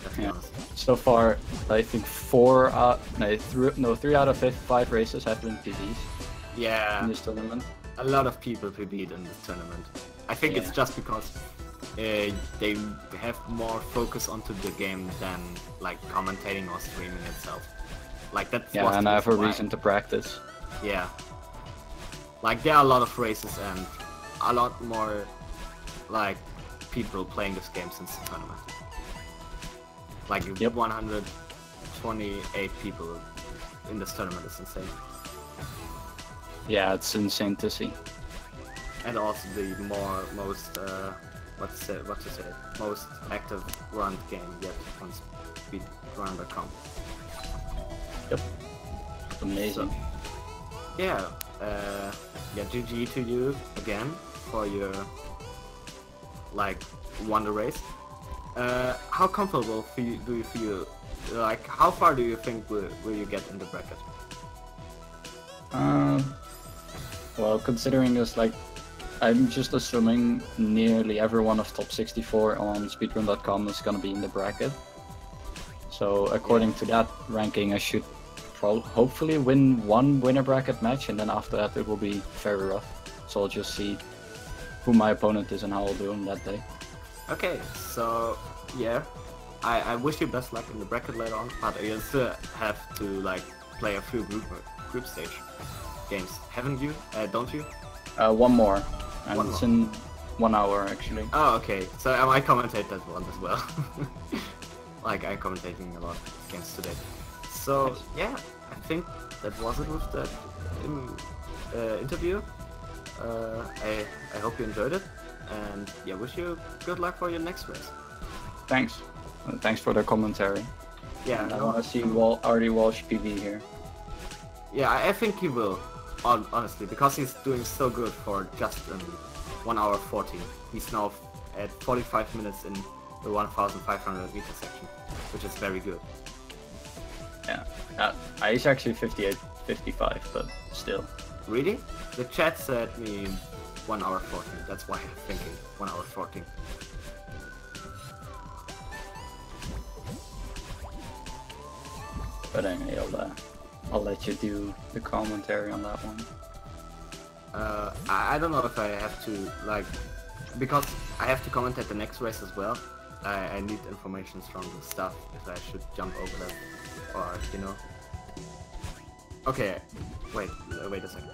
Let's be Yeah. honest. So far, I think 3 out of 5 races have been PBs Yeah. in this tournament. A lot of people PB'd in this tournament. I think it's Yeah. just because they have more focus onto the game than like commentating or streaming itself. Like that's Yeah, what's and the I have a why. reason to practice. Yeah. Like there are a lot of races and a lot more like people playing this game since the tournament. Like Yep. 128 people in this tournament is insane. Yeah, it's insane to see. And also the most most active run game yet on speedrun.com. Yep. Amazing. Yeah, GG to you again for your like wonder race. How comfortable do you feel? Like, how far do you think will you get in the bracket? Well, considering this, like, I'm just assuming nearly everyone of top 64 on speedrun.com is gonna be in the bracket. So according to that ranking, I should hopefully win one winner bracket match, and then after that it will be very rough. So I'll just see who my opponent is and how I'll do on that day. Okay, so yeah, I wish you best luck in the bracket later on, but you still have to like play a few group stage games, haven't you? Don't you? One more, and One it's more. in 1 hour actually. Oh, okay. So I might commentate that one as well. Like I'm commentating a lot of games today. So yeah, I think that was it with the interview. I hope you enjoyed it, and yeah, wish you good luck for your next race. Thanks. Thanks for the commentary. Yeah, And I want to see rdwalshv PV here. yeah, I think he will, honestly, because he's doing so good for just 1 hour 40. He's now at 45 minutes in the 1,500 meter section, which is very good. Yeah, he's actually 58, 55, but still. Really? The chat said me 1 hour 14. That's why I'm thinking 1 hour 14. But anyway, I'll let you do the commentary on that one. I don't know if I have to, like, because I have to commentate the next race as well. I need information from the stuff if I should jump over that, or, you know. Okay, wait a second.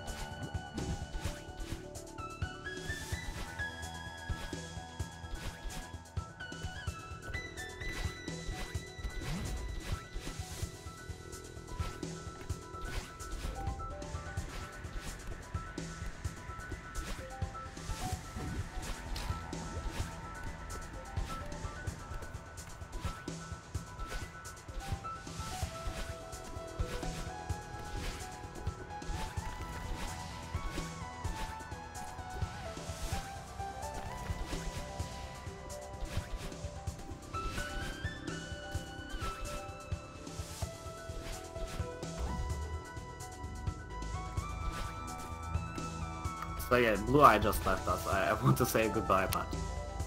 So yeah, Blueye just left us. I want to say goodbye, but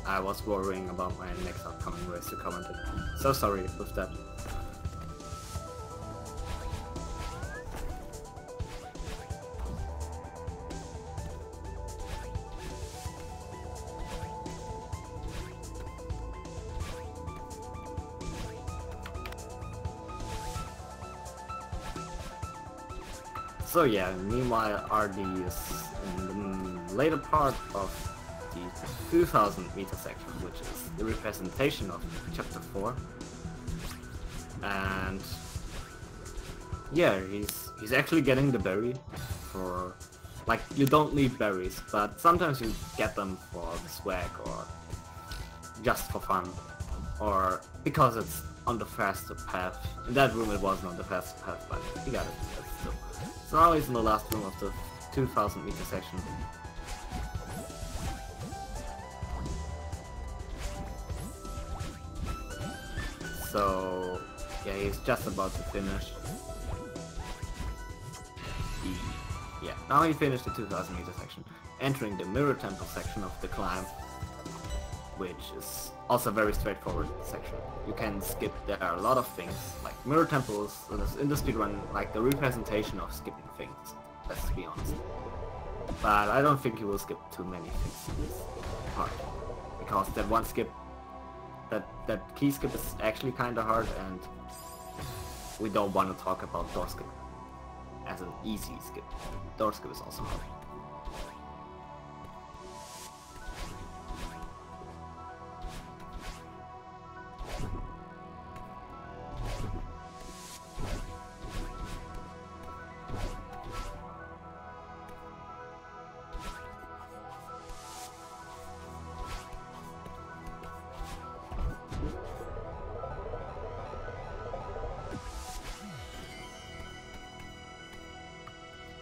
I was worrying about my next upcoming race to comment it. So sorry with that. So yeah, meanwhile RD is in the later part of the 2000 meter section, which is the representation of chapter 4. And yeah, he's actually getting the berry for, like, you don't need berries, but sometimes you get them for the swag or just for fun, or because it's on the faster path. In that room it wasn't on the faster path, but he got it. That's still. So now he's in the last room of the 2000 meter section. So yeah, he's just about to finish. Yeah, now he finished the 2000 meter section, entering the mirror temple section of the climb, which is also a very straightforward section. You can skip, there are a lot of things, like mirror temples in the speedrun, like the representation of skipping things, let's be honest. But I don't think you will skip too many things in this part, because that one skip, that key skip is actually kinda hard, and we don't want to talk about door skip as an easy skip. Door skip is also hard.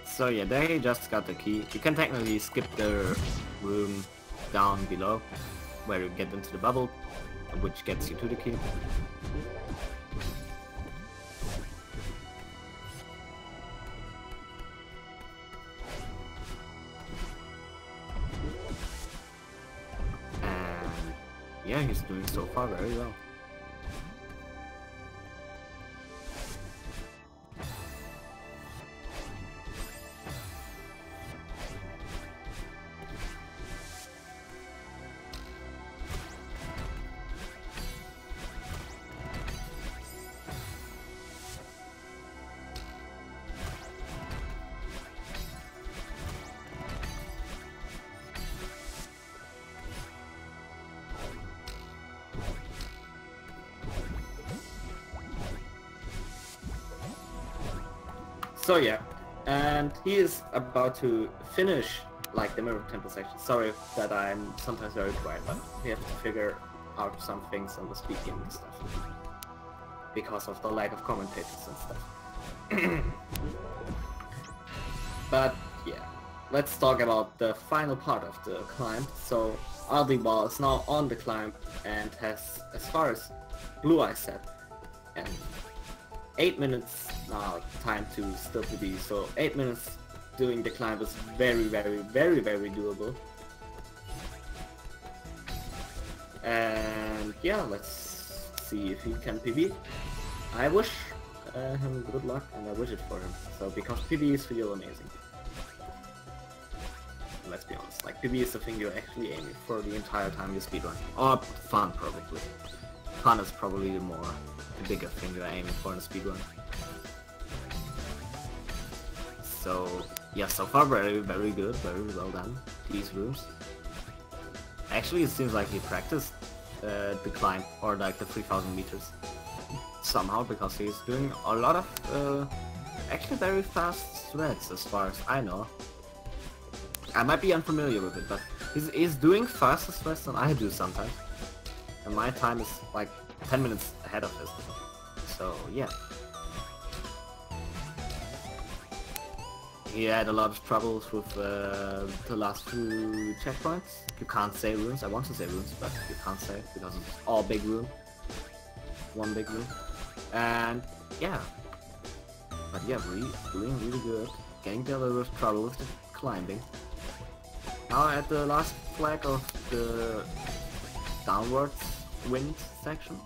So yeah, there he just got the key. You can technically skip the room down below, where you get into the bubble, which gets you to the key. And yeah, he's doing so far very well. So yeah, and he is about to finish like the mirror temple section. Sorry that I'm sometimes very quiet, but we have to figure out some things on the speaking and stuff because of the lack of commentators and stuff. But yeah, let's talk about the final part of the climb. So rdwalshv is now on the climb and has, as far as Blueye said, and 8 minutes now time to still PB, so 8 minutes doing the climb is very doable. And yeah, let's see if he can PB. I wish him good luck, and I wish it for him, so because PBs feel amazing. Let's be honest, like PB is the thing you're actually aiming for the entire time you speedrun. Or fun, probably. Fun is probably the bigger thing you're aiming for in a speedrun. So yeah, so far very good, very well done. These rooms. Actually, it seems like he practiced the climb or like the 3000 meters somehow, because he's doing a lot of actually very fast threads as far as I know. I might be unfamiliar with it, but he's doing faster threads than I do sometimes. And my time is like 10 minutes ahead of his. So yeah. He had a lot of troubles with the last few checkpoints. You can't say runes. I want to say runes, but you can't say it because it's all big room. One big room. And yeah. But yeah, doing really good. Getting a little bit of trouble with the climbing. Now at the last flag of the downwards wind section.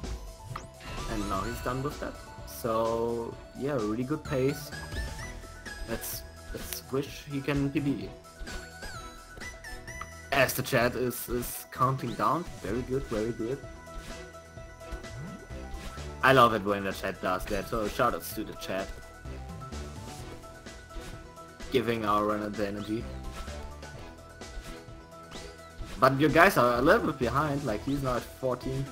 And now he's done with that. So yeah, really good pace. Let's wish he can PB. As the chat is counting down. Very good, very good. I love it when the chat does that, so shoutouts to the chat. Giving our runner the energy. But you guys are a little bit behind, like he's now at 14.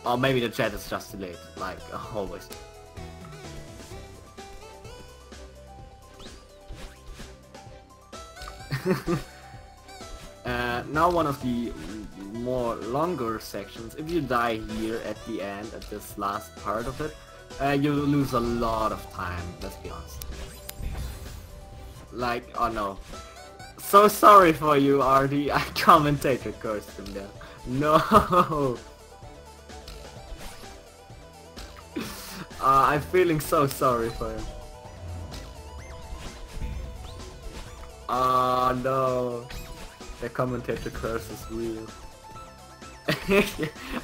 Or maybe the chat is just delayed, like always. Now one of the more longer sections. If you die here at the end, at this last part of it, you lose a lot of time, let's be honest. Like, oh no. So sorry for you, RD. I commentator cursed him there. No! I'm feeling so sorry for him. Oh no. The commentator curse is real.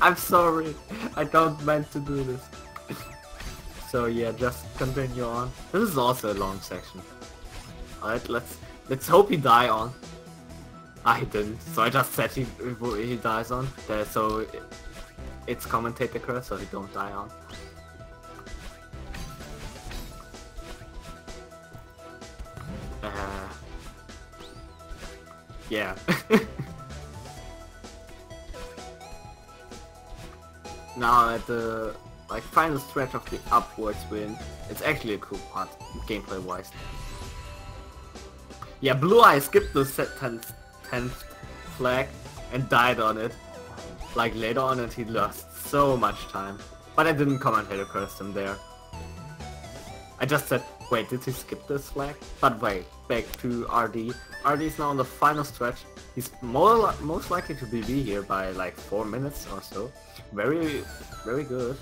I'm sorry. I don't meant to do this. So yeah, just continue on. This is also a long section. Alright, let's hope he die on. I didn't, so I just said he dies on. So it's commentator curse, so he don't die on. Yeah. Now at the final stretch of the upwards wind, it's actually a cool part, gameplay wise. Yeah, Blueye skipped the 10th flag and died on it. Like later on, and he lost so much time. But I didn't commentator curse him there. I just said, wait, did he skip this flag? But wait, back to RD. RD is now on the final stretch. He's most likely to be here by like 4 minutes or so. Very good.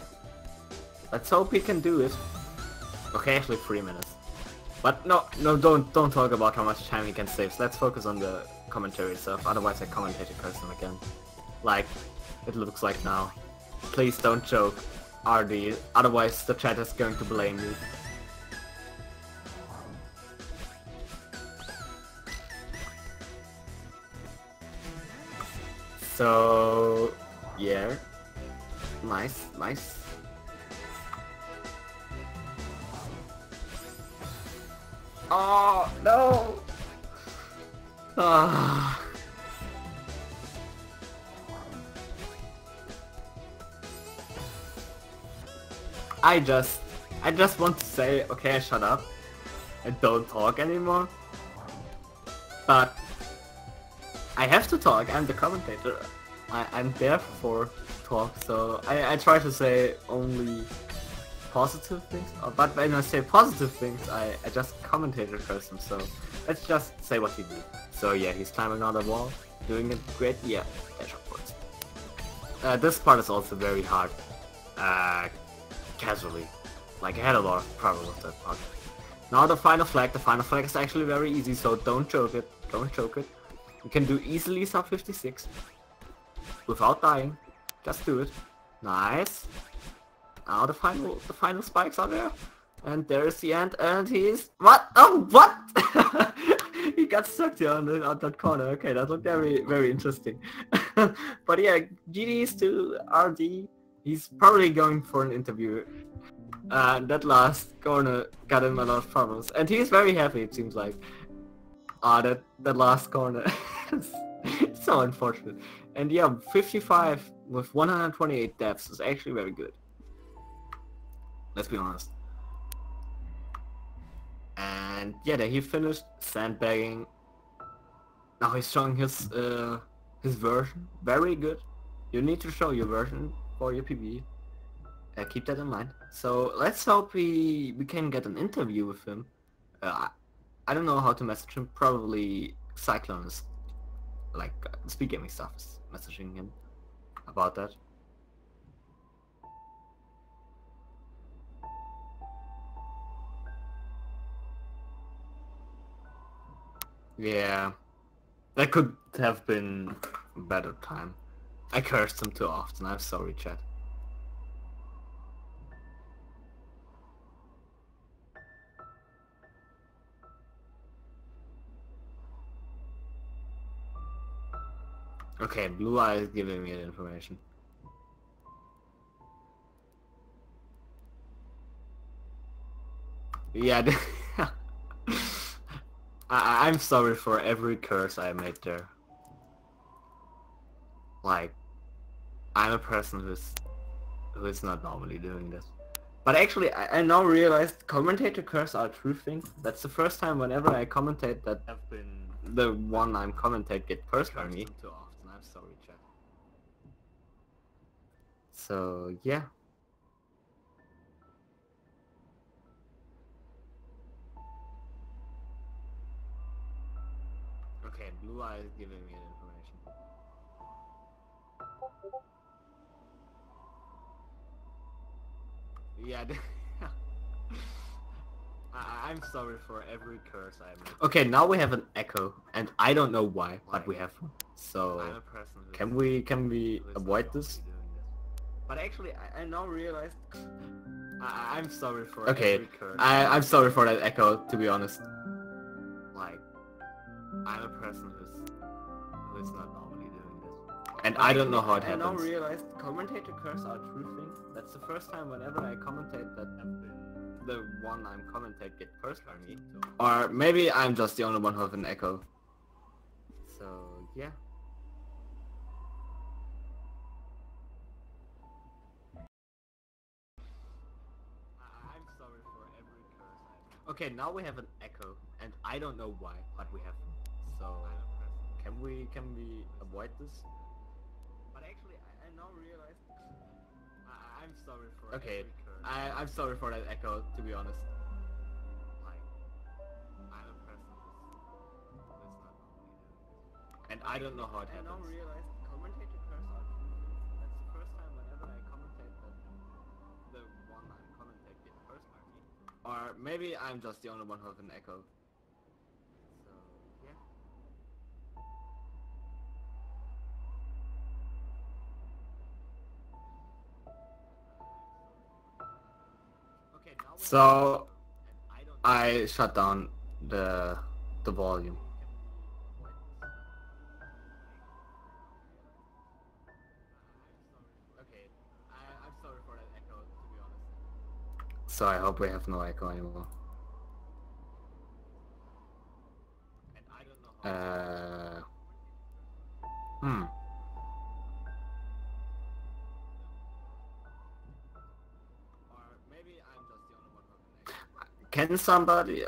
Let's hope he can do it. Okay, actually 3 minutes. But no, don't talk about how much time he can save. Let's focus on the commentary itself. Otherwise, I commentator curse him again. Like it looks like now. Please don't joke, RD. Otherwise, the chat is going to blame you. So yeah, nice. Oh no! Ah. I just want to say, okay, shut up and don't talk anymore. But I have to talk. I'm the commentator. I'm there for talk, so I try to say only positive things. But when I say positive things, I just commentator curse him. So let's just say what he did. So yeah, he's climbing on the wall, doing it great. Yeah, edge upwards. This part is also very hard. Casually, like I had a lot of problems with that part. Now the final flag. The final flag is actually very easy. So don't choke it. Don't choke it. You can do easily sub 56 without dying. Just do it. Nice. Now the final spikes are there, and there is the end. And he's what? Oh, what? He got stuck there on that corner. Okay, that looked very interesting. But yeah, GDs to RD. He's probably going for an interview That last corner got him a lot of problems, and he's very happy. It seems like. That last corner. It's so unfortunate. And yeah, 55 with 128 deaths is actually very good. Let's be honest. And yeah, then he finished sandbagging. Now he's showing his version. Very good. You need to show your version for your PB. Keep that in mind. So let's hope we can get an interview with him. I don't know how to message him. Probably Cyclone is like Speed Gaming stuff is messaging him about that. Yeah, that could have been a better time. I cursed him too often. I'm sorry, chat. Okay, Blueye is giving me the information. Yeah, I'm sorry for every curse I made there. Like, I'm a person who is not normally doing this. But actually, I now realized commentator curse are a true thing. That's the first time whenever I commentate that have been the one I'm commentate get cursed by me. Too often. I'm sorry, chat. So yeah. Okay, Blueye is giving me the information. Yeah, I'm sorry for every curse I made. Okay, now we have an echo, and I don't know why, but we have one. So can we avoid this? But actually, I now realized I'm sorry for every curse. I'm sorry for that echo, to be honest. Like, I'm a person who's not normally doing this. And I don't know how it happens. I now realized commentator curse are a true thing. That's the first time whenever I commentate that the one I'm commentate get cursed by me. Or maybe I'm just the only one who have an echo. So yeah. I'm sorry for every curse. Okay, now we have an echo, and I don't know why, but we have. So can we avoid this? But actually, I now realized I'm sorry for every curse. I'm sorry for that echo, to be honest. Like, I'm a person who's not normally doing this. And I don't know how it happens. I now realized commentator curse are true things. That's the first time whenever I commentate that the one I'm commentate get cursed by me. Or maybe I'm just the only one who have an echo. So yeah. So I shut down the volume. Okay, I'm sorry for that echo, to be honest. So I hope we have no echo anymore. And I don't know how Can somebody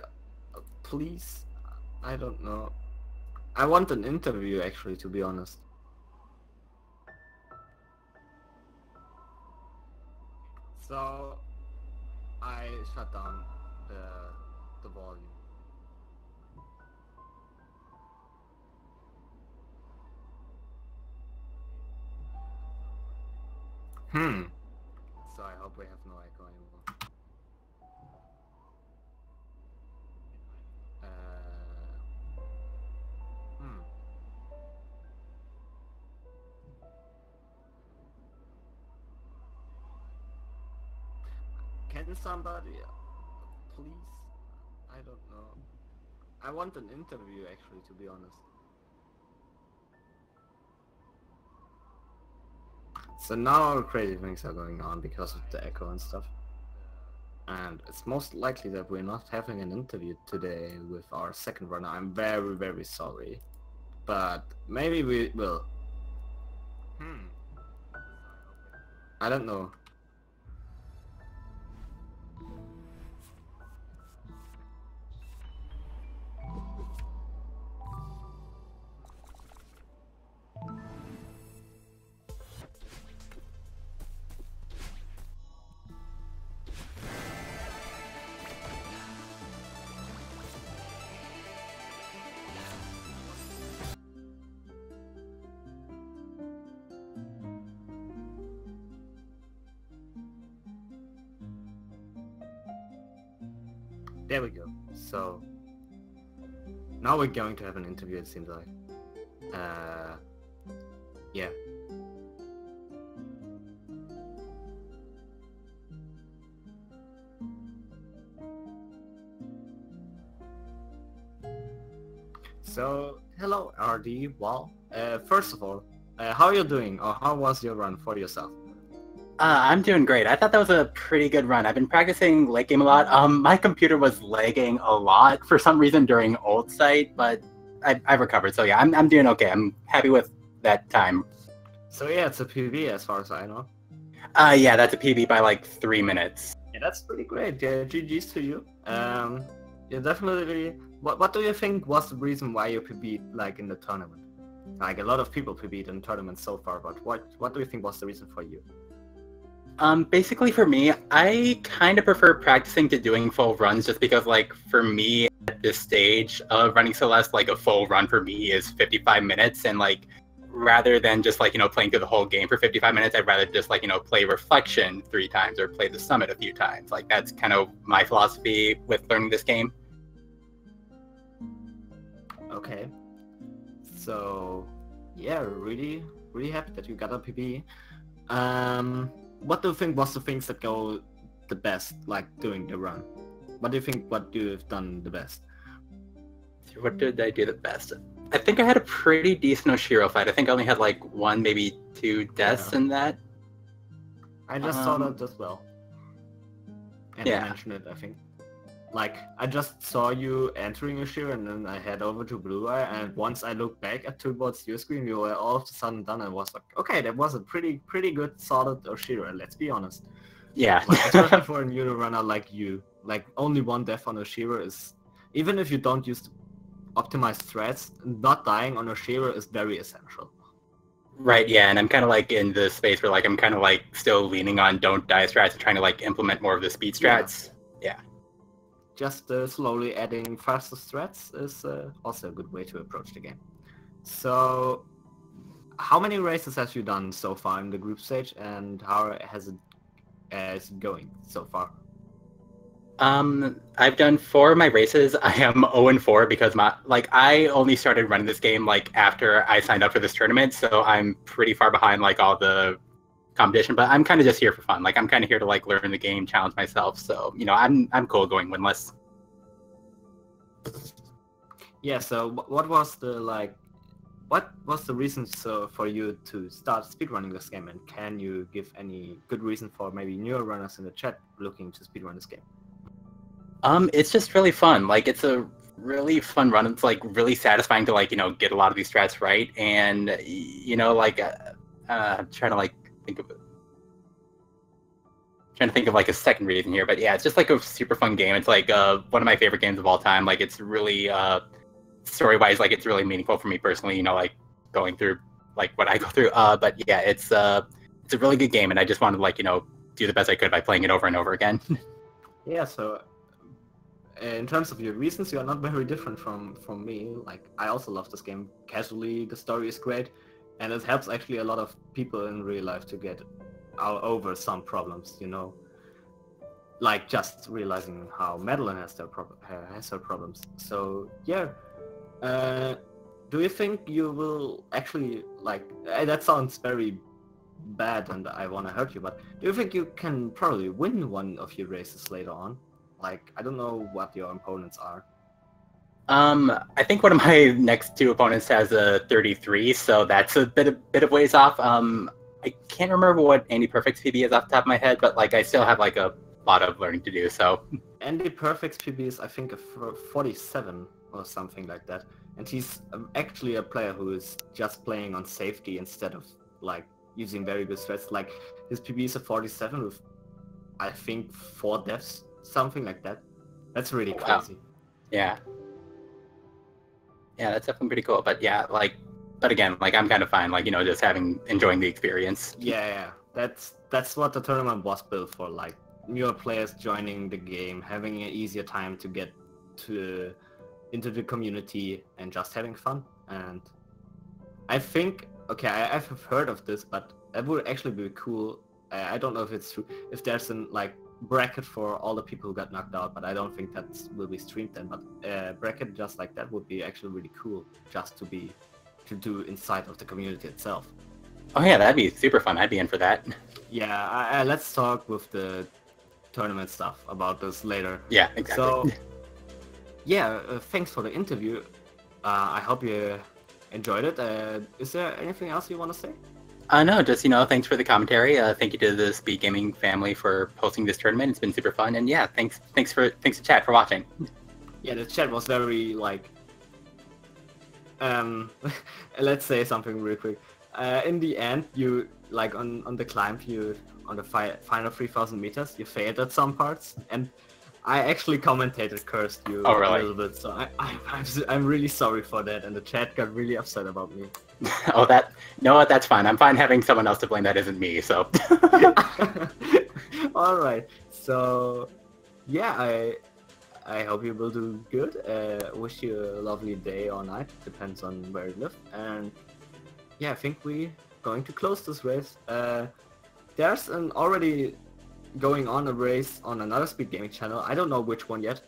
please? I don't know. I want an interview actually, to be honest. So I shut down the volume. So I hope we have no echo anymore. Can somebody please? I don't know. I want an interview actually, to be honest. So now crazy things are going on because of the echo and stuff. And it's most likely that we're not having an interview today with our second runner. I'm very, very sorry. But maybe we will. I don't know. There we go. So now we're going to have an interview, it seems like. Yeah. So hello RD. Well, first of all, how are you doing, or how was your run for yourself? I'm doing great. I thought that was a pretty good run. I've been practicing late game a lot. My computer was lagging a lot for some reason during old site, but I've recovered. So yeah, I'm doing okay. I'm happy with that time. So yeah, it's a PB as far as I know. Yeah, that's a PB by like 3 minutes. Yeah, that's pretty great. Yeah, GG's to you. Yeah, definitely. What do you think was the reason why you PB'd like in the tournament? Like a lot of people PB'd in tournaments so far, but what do you think was the reason for you? Basically for me, I kind of prefer practicing to doing full runs just because, like, for me at this stage of running Celeste, like a full run for me is 55 minutes, and like rather than just like, you know, playing through the whole game for 55 minutes, I'd rather just like, you know, play Reflection 3 times or play the Summit a few times. Like that's kind of my philosophy with learning this game. Okay. So yeah, really happy that you got a PB. What do you think was the things that go the best, like during the run? What do you think what you've done the best? What did I do the best? I think I had a pretty decent Oshiro fight. I think I only had like 1, maybe 2 deaths in that. I just saw that as well. And I mentioned it, I think. Like, I just saw you entering Oshiro and then I head over to Blueye, and once I looked back towards your screen, you were all of a sudden done, and was like, okay, that was a pretty good, solid Oshiro, let's be honest. Yeah. Like, especially for a new runner like you. Like, only 1 death on Oshiro is, even if you don't use optimized threats, not dying on Oshiro is very essential. Right, yeah, and I'm kind of like in the space where like I'm kind of like still leaning on don't die strats and trying to like implement more of the speed strats. Yeah. Just slowly adding faster strats is also a good way to approach the game. So, how many races have you done so far in the group stage, and how is it going so far? I've done 4 of my races. I am 0-4 because I only started running this game like after I signed up for this tournament, so I'm pretty far behind like all the competition, but I'm kind of just here for fun. Like I'm kind of here to like learn the game, challenge myself. So, you know, I'm cool going winless. Yeah, so what was the reason for you to start speedrunning this game, and can you give any good reason for maybe newer runners in the chat looking to speedrun this game? It's just really fun. Like it's a really fun run. It's like really satisfying to like, you know, get a lot of these strats right, and you know, like I'm trying to like think of it. Trying to think of like a second reason here, but yeah, it's just like a super fun game. It's like one of my favorite games of all time. Like it's really story-wise, like it's really meaningful for me personally. You know, like going through like what I go through. But yeah, it's a really good game, and I just wanted to like, you know, do the best I could by playing it over and over again. Yeah, so in terms of your reasons, you are not very different from me. Like I also love this game casually. The story is great, and it helps actually a lot of people in real life to get over some problems, you know, like just realizing how Madeline has her problems. So yeah, do you think you will actually like? That sounds very bad, and I want to hurt you, but do you think you can probably win one of your races later on? Like, I don't know what your opponents are. I think one of my next 2 opponents has a 33, so that's a bit of ways off. I can't remember what Andy Perfect's PB is off the top of my head, but like I still have like a lot of learning to do. So. Andy Perfect's PB is, I think, a 47 or something like that. And he's actually a player who is just playing on safety instead of like using very good strats. Like his PB is a 47 with, I think, 4 deaths, something like that. That's really crazy. Wow. Yeah. Yeah, that's definitely pretty cool. But yeah, like, but again, like I'm kind of fine, like, you know, just enjoying the experience. Yeah. That's what the tournament was built for. Like newer players joining the game, having an easier time to get into the community and just having fun. And I think, okay, I've heard of this, but that would actually be cool. I don't know if it's true. If there's an like bracket for all the people who got knocked out, but I don't think that will be streamed then. But bracket just like that would be actually really cool, just to do inside of the community itself. Oh yeah, that'd be super fun. I'd be in for that. Yeah, let's talk with the tournament stuff about this later. Yeah, exactly. So, yeah, thanks for the interview. I hope you enjoyed it. Is there anything else you want to say? No, just, you know, thanks for the commentary. Thank you to the Speed Gaming family for hosting this tournament. It's been super fun, and yeah, thanks to chat for watching. Yeah, the chat was very like. Let's say something real quick. In the end, you like on the climb, on the final 3,000 meters, you failed at some parts, and I actually cursed you Oh, really? a little bit. So I'm really sorry for that, and the chat got really upset about me. Oh, no, what? That's fine. I'm fine having someone else to blame that isn't me. So. All right. So, yeah, I hope you will do good. Wish you a lovely day or night, depends on where you live. And yeah, I think we're going to close this race. There's an already going on a race on another Speed Gaming channel. I don't know which one yet.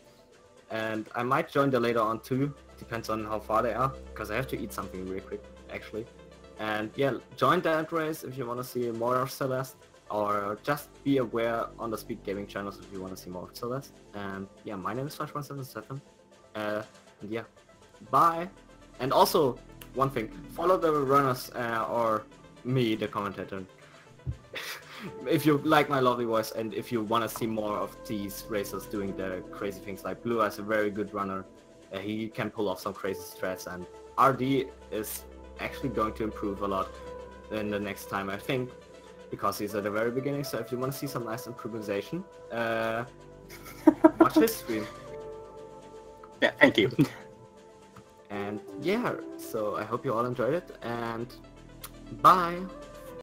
And I might join there later on too. Depends on how far they are, because I have to eat something real quick, actually. And yeah, join that race if you want to see more of Celeste, or just be aware on the Speed Gaming channels if you want to see more of Celeste. And yeah, my name is Flash177. And yeah, bye. And also, one thing, follow the runners or me, the commentator. If you like my lovely voice and if you want to see more of these racers doing the crazy things, like Blue is a very good runner. He can pull off some crazy strats, and RD is actually going to improve a lot in the next time, I think, because he's at the very beginning. So if you want to see some nice improvisation, watch his stream. Yeah, thank you. And yeah, so I hope you all enjoyed it, and bye!